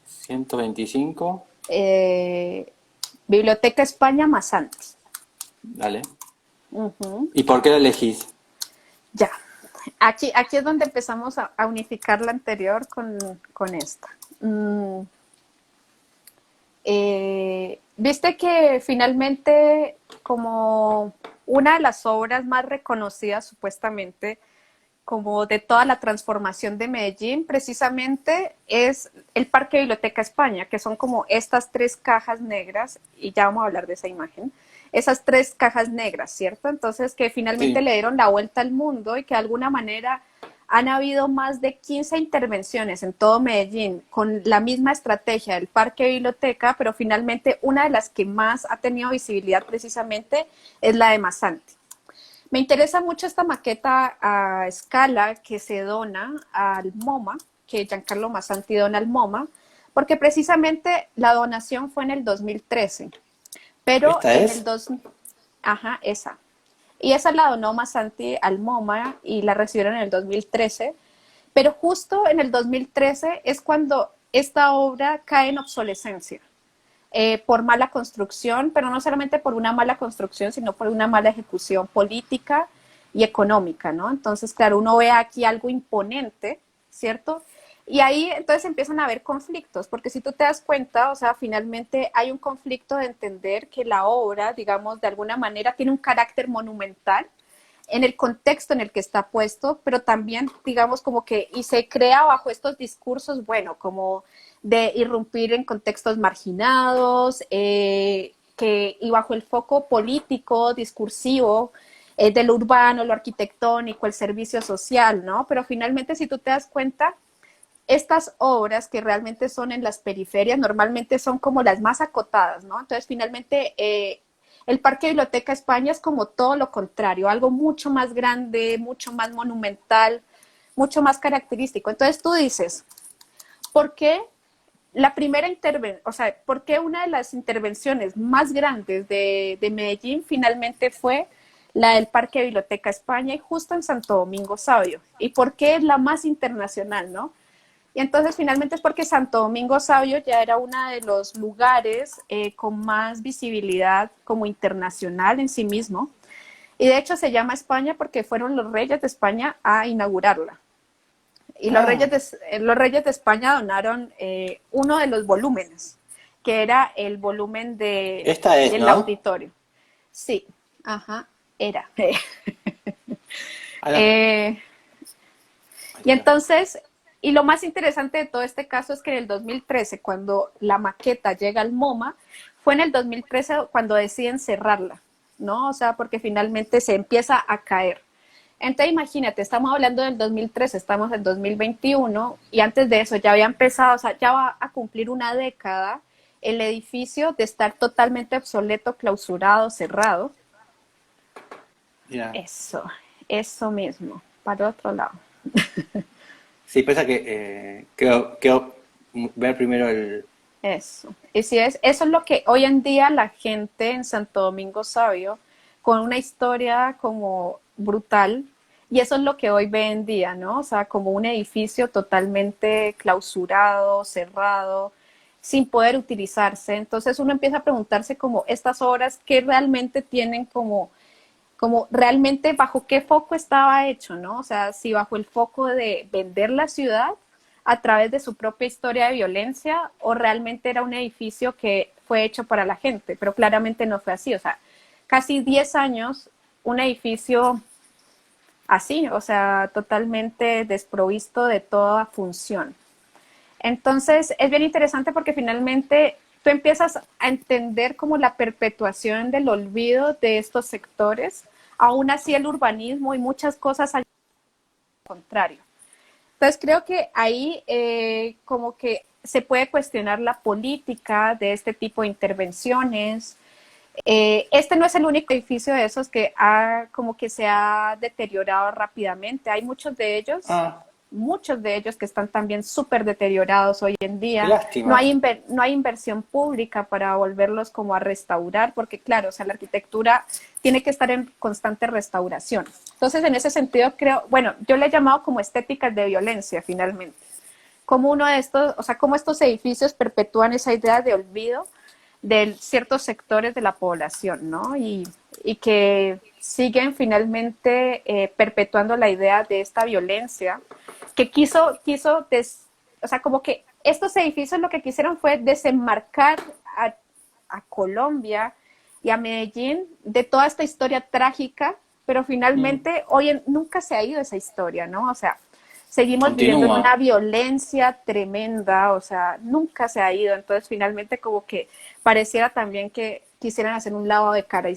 125. eh, Biblioteca España Masanti. Dale. Ujú. ¿Y por qué la elegís? Ya. Aquí es donde empezamos a unificar la anterior con esta. Mm, Viste que finalmente como una de las obras más reconocidas supuestamente como de toda la transformación de Medellín, precisamente es el Parque Biblioteca España, que son como estas tres cajas negras, y ya vamos a hablar de esa imagen, esas tres cajas negras, ¿cierto? Entonces, que finalmente Sí. le dieron la vuelta al mundo y que de alguna manera han habido más de 15 intervenciones en todo Medellín con la misma estrategia del Parque Biblioteca, pero finalmente una de las que más ha tenido visibilidad precisamente es la de Masanti. Me interesa mucho esta maqueta a escala que se dona al MoMA, que Giancarlo Massanti dona al MoMA, porque precisamente la donación fue en el 2013, pero ¿Esta en el es? 2000, ajá, esa. Y esa la donó Massanti al MoMA y la recibieron en el 2013, pero justo en el 2013 es cuando esta obra cae en obsolescencia por mala construcción, pero no solamente por una mala construcción, sino por una mala ejecución política y económica, ¿no? Entonces, claro, uno ve aquí algo imponente, ¿cierto? Y ahí entonces empiezan a haber conflictos, porque si tú te das cuenta, o sea, finalmente hay un conflicto de entender que la obra, digamos, de alguna manera tiene un carácter monumental en el contexto en el que está puesto, pero también, digamos, como que, y se crea bajo estos discursos, bueno, como de irrumpir en contextos marginados, y bajo el foco político, discursivo, de lo urbano, lo arquitectónico, el servicio social, ¿no? Pero finalmente, si tú te das cuenta, estas obras que realmente son en las periferias normalmente son como las más acotadas, ¿no? Entonces, finalmente, el Parque Biblioteca España es como todo lo contrario, algo mucho más grande, mucho más monumental, mucho más característico. Entonces tú dices, ¿por qué la primera intervención, o sea, por qué una de las intervenciones más grandes de Medellín finalmente fue la del Parque Biblioteca España y justo en Santo Domingo Sabio. ¿Y por qué es la más internacional, no? Y entonces finalmente es porque Santo Domingo Sabio ya era uno de los lugares con más visibilidad como internacional en sí mismo. Y de hecho se llama España porque fueron los reyes de España a inaugurarla. Y Ah, los reyes de España donaron uno de los volúmenes, que era el volumen esta es, del ¿no? auditorio. Sí, ajá, era. Ah, no. Eh, Ahí y está. entonces, y lo más interesante de todo este caso es que en el 2013, cuando la maqueta llega al MoMA, fue en el 2013 cuando deciden cerrarla, ¿no? O sea, porque finalmente se empieza a caer. Entonces, imagínate, estamos hablando del 2013, estamos en 2021 y antes de eso ya había empezado, o sea, ya va a cumplir una década el edificio de estar totalmente obsoleto, clausurado, cerrado. Mira. Eso mismo, para otro lado. Sí, pasa que quiero ver primero el... Eso. Y si es, eso es lo que hoy en día la gente en Santo Domingo Sabio, con una historia como brutal, y eso es lo que hoy ve en día, ¿no? O sea, como un edificio totalmente clausurado, cerrado, sin poder utilizarse. Entonces uno empieza a preguntarse como estas obras, ¿qué realmente tienen como realmente bajo qué foco estaba hecho, ¿no? O sea, si bajo el foco de vender la ciudad a través de su propia historia de violencia o realmente era un edificio que fue hecho para la gente, pero claramente no fue así, o sea, casi 10 años un edificio así, o sea, totalmente desprovisto de toda función. Entonces, es bien interesante porque finalmente tú empiezas a entender como la perpetuación del olvido de estos sectores, aún así el urbanismo y muchas cosas al contrario. Entonces, creo que ahí como que se puede cuestionar la política de este tipo de intervenciones. Este no es el único edificio de esos que como que se ha deteriorado rápidamente. Hay Ah, muchos de ellos que están también súper deteriorados hoy en qué día. lástima. No hay inversión pública para volverlos como a restaurar, porque claro, o sea, la arquitectura tiene que estar en constante restauración. Entonces, en ese sentido, creo, bueno, yo le he llamado como estéticas de violencia, finalmente. Como uno de estos, o sea, como estos edificios perpetúan esa idea de olvido de ciertos sectores de la población, ¿no? Y que siguen finalmente perpetuando la idea de esta violencia que o sea, como que estos edificios lo que quisieron fue desenmarcar a Colombia y a Medellín de toda esta historia trágica, pero Mm, finalmente nunca se ha ido esa historia, ¿no? O sea, seguimos viviendo en continúa. una violencia tremenda, o sea, nunca se ha ido, entonces finalmente como que pareciera también que quisieran hacer un lavado de cara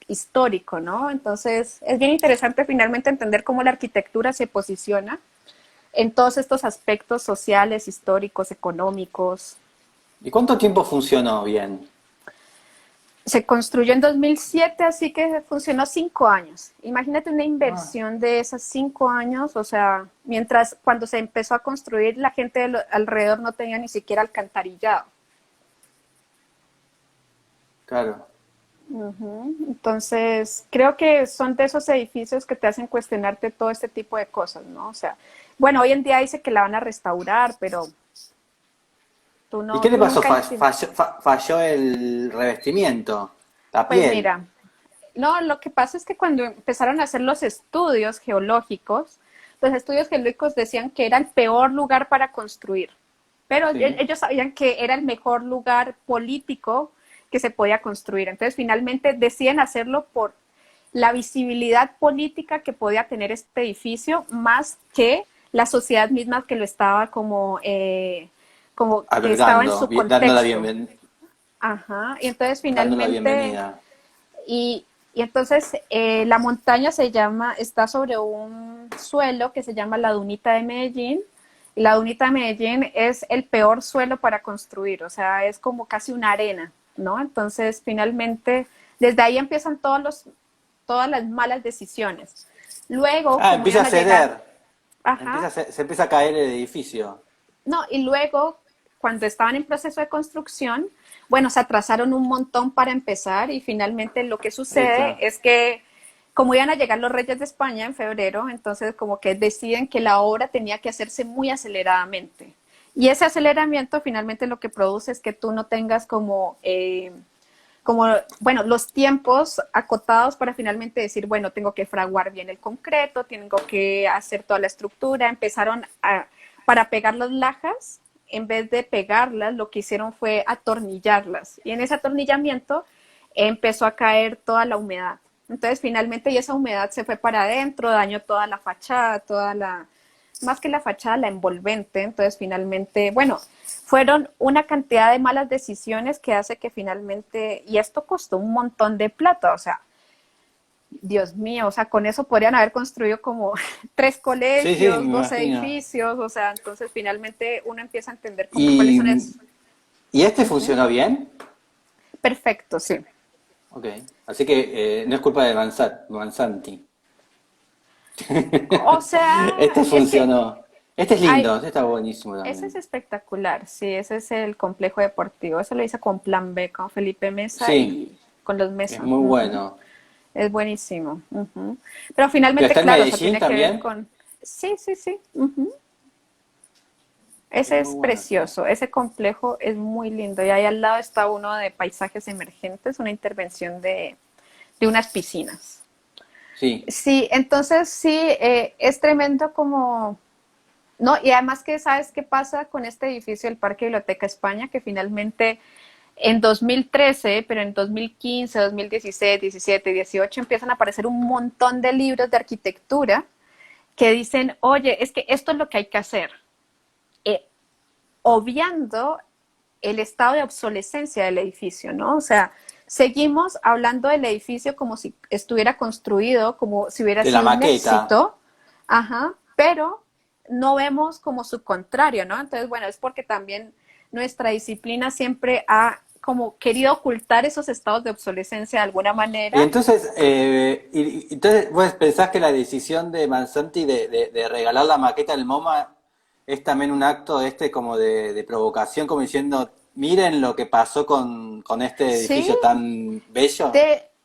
histórico, ¿no? Entonces es bien interesante finalmente entender cómo la arquitectura se posiciona en todos estos aspectos sociales, históricos, económicos. ¿Y cuánto tiempo funcionó bien? Se construyó en 2007, así que funcionó 5 años. Imagínate una Ah, inversión de esos 5 años, o sea, mientras cuando se empezó a construir la gente alrededor no tenía ni siquiera alcantarillado. claro. Entonces, creo que son de esos edificios que te hacen cuestionarte todo este tipo de cosas, ¿no? O sea, bueno, hoy en día dice que la van a restaurar, pero ¿Y qué le tú pasó? nunca Falló el revestimiento, la pues piel. mira, no, lo que pasa es que cuando empezaron a hacer los estudios geológicos, los estudios geológicos decían que era el peor lugar para construir, pero Sí. ellos sabían que era el mejor lugar político que se podía construir. Entonces, finalmente deciden hacerlo por la visibilidad política que podía tener este edificio, más que la sociedad misma que lo estaba como que estaba en Albergando, su dando contexto. Ajá, y entonces dando la finalmente bienvenida. y, y entonces la montaña está sobre un suelo que se llama la Dunita de Medellín. Y la Dunita de Medellín es el peor suelo para construir, o sea, es como casi una arena, ¿no? Entonces, finalmente, desde ahí empiezan todas las malas decisiones. Luego, Ah, como empieza a iban a llegar, ceder. ajá, Se empieza a caer el edificio. no, y luego, cuando estaban en proceso de construcción, bueno, se atrasaron un montón para empezar y finalmente lo que Ahí sucede está. es que como iban a llegar los Reyes de España en febrero, entonces como que deciden que la obra tenía que hacerse muy aceleradamente. Y ese aceleramiento finalmente lo que produce es que tú no tengas como, bueno, los tiempos acotados para finalmente decir, bueno, tengo que fraguar bien el concreto, tengo que hacer toda la estructura. Para pegar las lajas, en vez de pegarlas, lo que hicieron fue atornillarlas. Y en ese atornillamiento empezó a caer toda la humedad. Entonces, finalmente, y esa humedad se fue para adentro, dañó toda la fachada, más que la fachada, la envolvente. Entonces, finalmente, bueno, fueron una cantidad de malas decisiones que hace que finalmente, y esto costó un montón de plata, o sea, Dios mío, o sea, con eso podrían haber construido como tres Sí, sí, me colegios, dos imagino. edificios, o sea, entonces finalmente uno empieza a entender como cuáles son ¿Y, esos. y este Ujú. funcionó bien? Perfecto, sí. Ok. Así que no es culpa de Manzanti. O sea, Este es que funcionó. Este es hay, lindo, este está buenísimo ese es también. espectacular, sí, ese es el complejo deportivo, eso lo hice con Plan B, con Felipe Mesa Sí, y con los es Mesa. muy Ujú. bueno. Es buenísimo. Ujú. Pero ¿Pero finalmente, está en claro, o sea, Medellín tiene que ver también? con... Sí, sí, sí. Ujú. Es Ese muy es bueno, sí. precioso, ese complejo es muy lindo. Y ahí al lado está uno de paisajes emergentes, una intervención de unas piscinas. Sí. Sí, entonces sí, es tremendo como... No, y además que sabes qué pasa con este edificio del Parque Biblioteca España, que finalmente en 2013, pero en 2015, 2016, 17, 18 empiezan a aparecer un montón de libros de arquitectura que dicen, oye, es que esto es lo que hay que hacer, eh, obviando el estado de obsolescencia del edificio, ¿no? O sea, seguimos hablando del edificio como si estuviera construido, como si hubiera De la sido un maqueta. éxito, ajá, pero no vemos como su contrario, ¿no? Entonces, bueno, es porque también nuestra disciplina siempre ha como querido ocultar esos estados de obsolescencia de alguna Y manera. entonces, entonces vos pensás que la decisión de Manzanti de regalar la maqueta del MoMA es también un acto este como de provocación, como diciendo, miren lo que pasó con este Sí, edificio tan bello.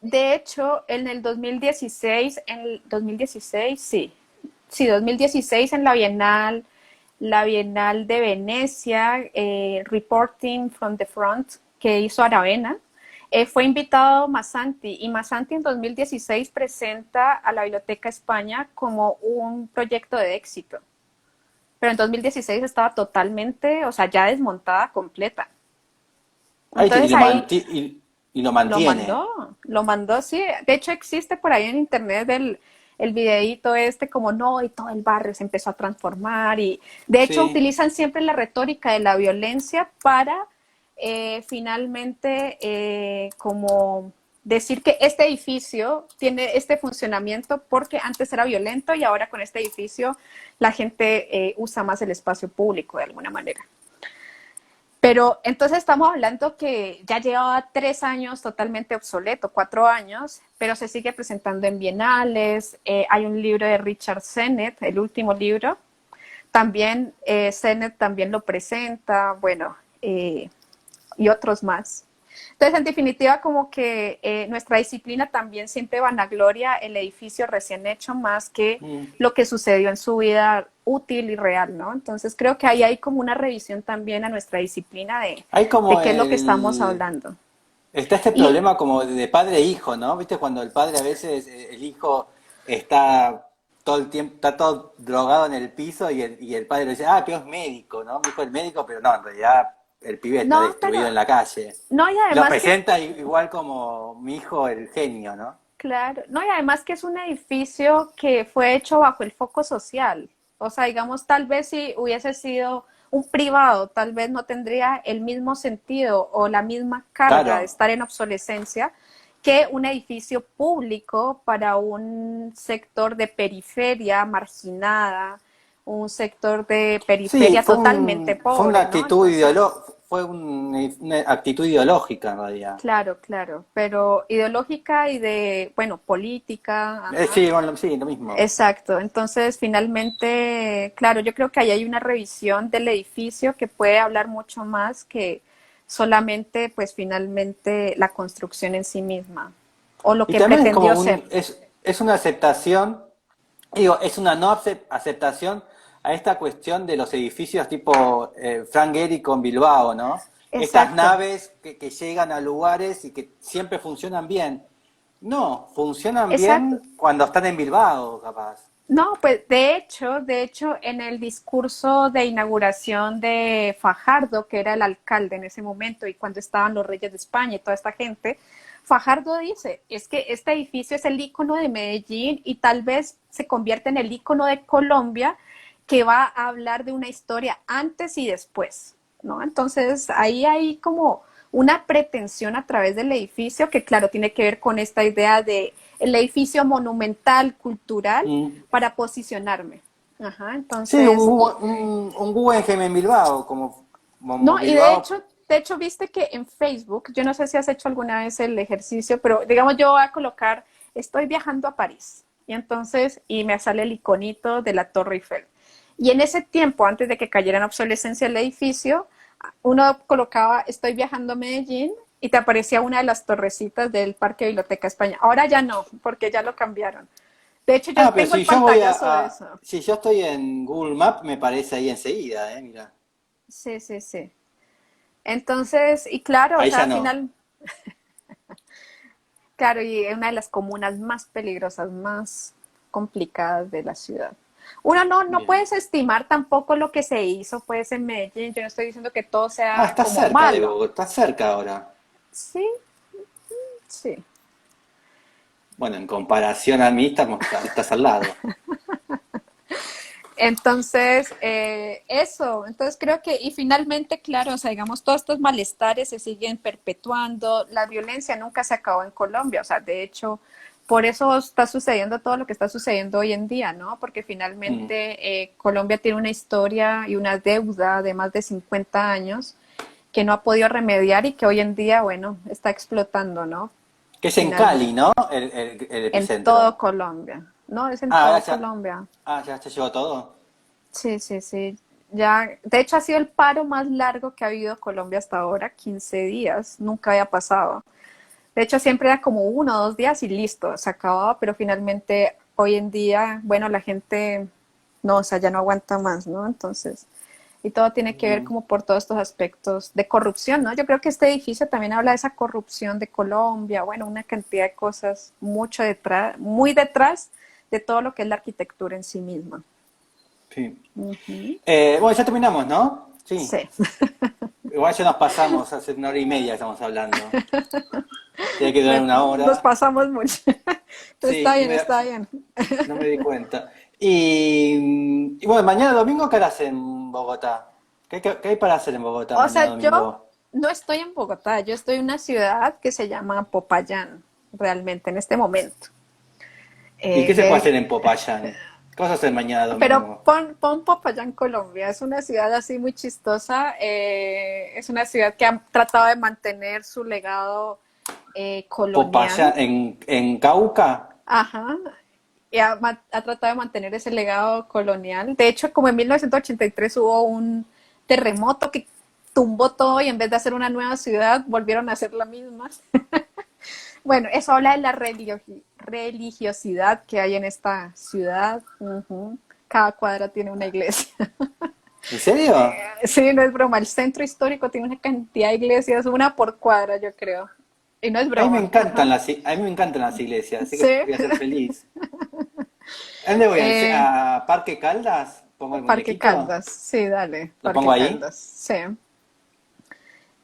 de hecho, en el 2016, en el 2016, sí, sí, 2016 en la Bienal de Venecia, Reporting from the Front, que hizo Aravena, fue invitado Massanti, y Massanti en 2016 presenta a la Biblioteca España como un proyecto de éxito, pero en 2016 estaba totalmente, o sea, ya desmontada completa. Ay, Entonces ahí y lo mantiene. lo mandó, sí. De hecho, existe por ahí en internet el videíto este, como no, y todo el barrio se empezó a transformar. Y de hecho, Sí. utilizan siempre la retórica de la violencia para finalmente como decir que este edificio tiene este funcionamiento porque antes era violento y ahora con este edificio la gente usa más el espacio público de alguna manera. Pero entonces estamos hablando que ya llevaba 3 años totalmente obsoleto, 4 años, pero se sigue presentando en bienales. Hay un libro de Richard Sennett, el último libro. También Sennett también lo presenta, bueno, y otros más. Entonces, en definitiva, como que nuestra disciplina también siempre vanagloria el edificio recién hecho más que Mm. lo que sucedió en su vida útil y real, ¿no? Entonces, creo que ahí hay como una revisión también a nuestra disciplina Hay de como qué es lo que estamos hablando. está este Y problema como de padre e hijo, ¿no? ¿Viste? Cuando el padre a veces, el hijo está todo el tiempo, está todo drogado en el piso y el padre le dice, ah, pero es médico, ¿no? Mi hijo es médico, pero no, en realidad el pibe está no, pero destruido en la calle. no, y Lo además que presenta igual como mi hijo el genio, ¿no? claro, no, y además que es un edificio que fue hecho bajo el foco social. O sea, digamos, tal vez si hubiese sido un privado, tal vez no tendría el mismo sentido o la misma carga de Claro. estar en obsolescencia que un edificio público para un sector de periferia marginada, un sector de Sí, periferia totalmente fue una pobre, ¿no? actitud Entonces, una actitud ideológica en realidad. claro, claro, pero ideológica y de, bueno, política, ajá. Sí, bueno, sí, lo mismo. Exacto, entonces finalmente, claro, yo creo que ahí hay una revisión del edificio que puede hablar mucho más que solamente, pues finalmente, la construcción en sí misma o lo Y que también es como pretendió ser. es una aceptación, digo, es una no aceptación a esta cuestión de los edificios tipo Frank Gehry con Bilbao, ¿no? Estas Exacto, naves que llegan a lugares y que siempre funcionan bien. No, funcionan exacto. bien cuando están en Bilbao, capaz. No, pues de hecho, en el discurso de inauguración de Fajardo, que era el alcalde en ese momento, y cuando estaban los reyes de España y toda esta gente, Fajardo dice, es que este edificio es el icono de Medellín y tal vez se convierte en el icono de Colombia, que va a hablar de una historia antes y después, ¿no? Entonces, ahí hay como una pretensión a través del edificio que, claro, tiene que ver con esta idea de el edificio monumental, cultural, Mm. para posicionarme. Ajá, Sí, entonces, un Guggenheim en Bilbao, como no, y Bilbao. de hecho, viste que en Facebook, yo no sé si has hecho alguna vez el ejercicio, pero digamos yo voy a colocar, estoy viajando a París, y entonces, y me sale el iconito de la Torre Eiffel. Y en ese tiempo, antes de que cayera en obsolescencia el edificio, uno colocaba, estoy viajando a Medellín, y te aparecía una de las torrecitas del Parque Biblioteca España. Ahora ya no, porque ya lo cambiaron. De hecho, yo Ah, pero tengo el si yo voy pantallazo de eso. si yo estoy en Google Maps, me parece ahí enseguida, mira. Sí, sí, sí. Entonces, y claro, o Ahí sea, ya al no. final, claro, y es una de las comunas más peligrosas, más complicadas de la ciudad. Uno no Bien. puedes estimar tampoco lo que se hizo pues en Medellín. Yo no estoy diciendo que todo Ah, sea está como cerca de malo. Bogotá, está cerca ahora. Sí, sí. Bueno, en comparación a mí, estás al lado. Entonces, eso, entonces creo que, y finalmente, claro, o sea, digamos, todos estos malestares se siguen perpetuando, la violencia nunca se acabó en Colombia, o sea, de hecho, por eso está sucediendo todo lo que está sucediendo hoy en día, ¿no? Porque Mm. finalmente Colombia tiene una historia y una deuda de más de 50 años que no ha podido remediar y que hoy en día, bueno, está explotando, ¿no? Que es en Cali, Finalmente, ¿no? El en todo epicentro. Colombia, ¿no? Es en Ah, todo Colombia. ya llegó todo. Sí, sí, sí. Ya, de hecho ha sido el paro más largo que ha habido Colombia hasta ahora, 15 días, nunca había pasado. De hecho siempre era como 1 o 2 días y listo, se acababa, pero finalmente hoy en día, bueno, la gente no, o sea, ya no aguanta más, ¿no? Entonces, y todo tiene que ver Mm. como por todos estos aspectos de corrupción, ¿no? Yo creo que este edificio también habla de esa corrupción de Colombia, bueno, una cantidad de cosas mucho detrás, muy detrás de todo lo que es la arquitectura en sí misma. Sí. Ujú. Bueno, ya terminamos, ¿no? Sí. Sí. Igual ya nos pasamos, hace 1 hora y media estamos hablando. Tiene que durar una Nos hora. pasamos mucho. Pero está Sí, bien, está bien. no me di cuenta. Y bueno, mañana domingo, ¿qué harás en Bogotá? ¿Qué hay para hacer en Bogotá O mañana sea, yo domingo? no estoy en Bogotá, yo estoy en una ciudad que se llama Popayán, realmente, en este momento. ¿Y qué se puede De hacer en Popayán? ¿Qué vas a hacer mañana Pero domingo? pon Popayán, Colombia. Es una ciudad así muy chistosa. Es una ciudad que ha tratado de mantener su legado colonial. Popayán, en Cauca. Ajá. Y ha tratado de mantener ese legado colonial. De hecho, como en 1983 hubo un terremoto que tumbó todo y en vez de hacer una nueva ciudad, volvieron a hacer la misma. Bueno, eso habla de la religiosidad que hay en esta ciudad. Ujú. Cada cuadra tiene una iglesia. ¿En serio? Sí, no es broma. El centro histórico tiene una cantidad de iglesias, una por cuadra, yo creo. Y no es broma. Ajá. A mí me encantan las iglesias, así que Sí. voy a ser feliz. ¿A dónde voy? Eh, ¿A Parque Caldas? ¿Pongo el Parque muñequito? Caldas. Sí, dale. ¿Lo pongo Parque ahí? Caldas. Sí.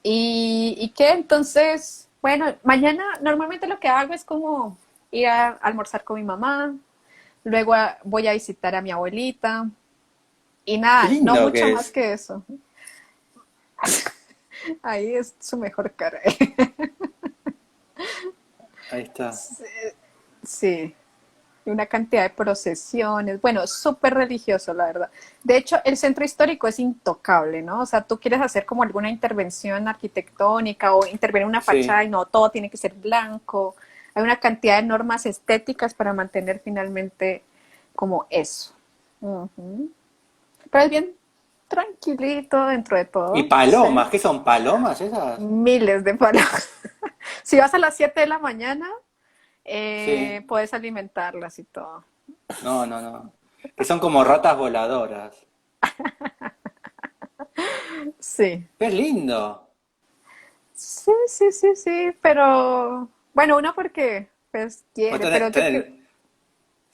Y qué? Entonces, bueno, mañana normalmente lo que hago es como ir a almorzar con mi mamá. Luego voy a visitar a mi abuelita. Y Qué nada, no lindo mucho que más es. que eso. Ahí es su mejor cara. Ahí está. Sí. Y una cantidad de procesiones, bueno, súper religioso, la verdad. De hecho, el centro histórico es intocable, ¿no? O sea, tú quieres hacer como alguna intervención arquitectónica o intervenir en una fachada Sí. y no, todo tiene que ser blanco. Hay una cantidad de normas estéticas para mantener finalmente como eso. Ujú. Pero es bien tranquilito dentro de ¿Y todo, sí. palomas? ¿Qué son palomas esas? Miles de palabras. Si vas a las 7 de la mañana, Sí. Puedes alimentarlas y todo. No, no, no. Que son como ratas voladoras. Sí, ¡Qué lindo! sí, sí, sí, sí, pero bueno, uno porque pues Vos quiere, pero tenés, yo creo,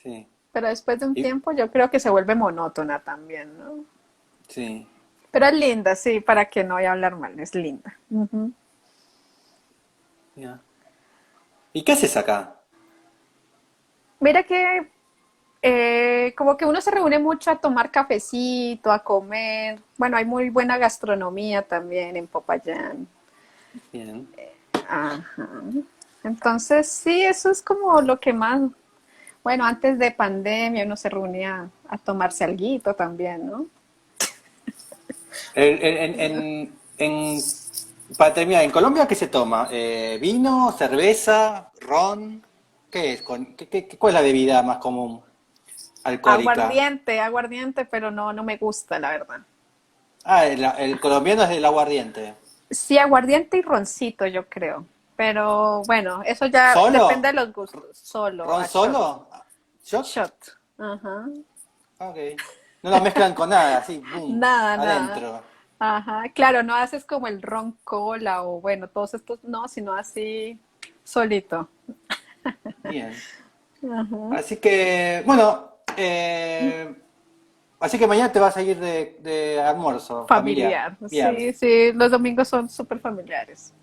sí. pero después de un Y- tiempo yo creo que se vuelve monótona también, ¿no? sí. Pero es linda, sí, para que no voy a hablar mal, es linda. Ujú. Ya. ¿Y qué haces acá? Mira que como que uno se reúne mucho a tomar cafecito, a comer. Bueno, hay muy buena gastronomía también en Popayán. Bien. Ajá. Entonces, sí, eso es como lo que más, bueno, antes de pandemia uno se reunía a tomarse alguito también, ¿no? Para terminar, ¿en Colombia qué se toma? ¿Vino, cerveza, ron? ¿Qué es? ¿Cuál es la bebida más común alcohólica? Aguardiente, aguardiente, pero no, no me gusta, la verdad. Ah, el colombiano es el aguardiente. Sí, aguardiente y roncito, yo creo. Pero bueno, eso ya depende de ¿Solo? los gustos. Solo, ¿Ron a shot. solo? ¿Shot? Shot. Ajá. Ok. No lo mezclan con nada, así, boom, Nada, nada. adentro. Ajá. Claro, no haces como el ron cola o bueno, todos estos, no, sino así solito. Bien. Ajá. Así que, bueno, así que mañana te vas a ir de almuerzo familiar. Familiar. Bien. Sí, sí, los domingos son súper familiares.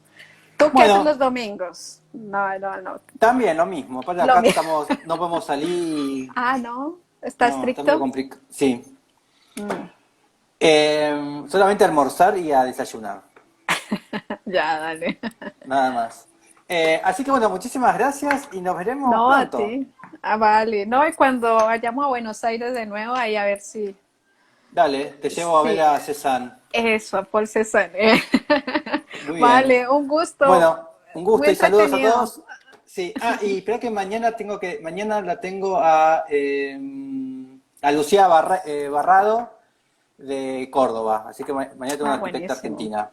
¿Tú qué haces los Bueno, domingos? No, no, no. también lo mismo. Aparte Lo acá mismo. estamos, no podemos salir. Ah, no. ¿Está No, está medio estricto? complicado. Sí. Mm. Solamente almorzar y a desayunar. Ya, dale. Nada más. Así que bueno, muchísimas gracias y nos veremos No, a pronto. ti. Ah, vale. No, y cuando vayamos a Buenos Aires de nuevo, ahí a ver si, Dale, te llevo a ver si a Cezanne. eso, a Paul Cézanne. Muy bien. Vale, un gusto. Bueno, un Muy gusto y saludos a entretenido. todos. Sí, y espera que mañana la tengo a Lucía Barrado de Córdoba. Así que mañana tengo una Ah, arquitecta buenísimo. argentina.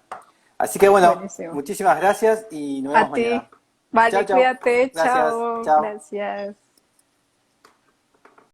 Así que bueno, Buenísimo. muchísimas gracias y nos A vemos ti. mañana. Chao, Vale, chao. cuídate. Gracias. Chao. Chao. Gracias.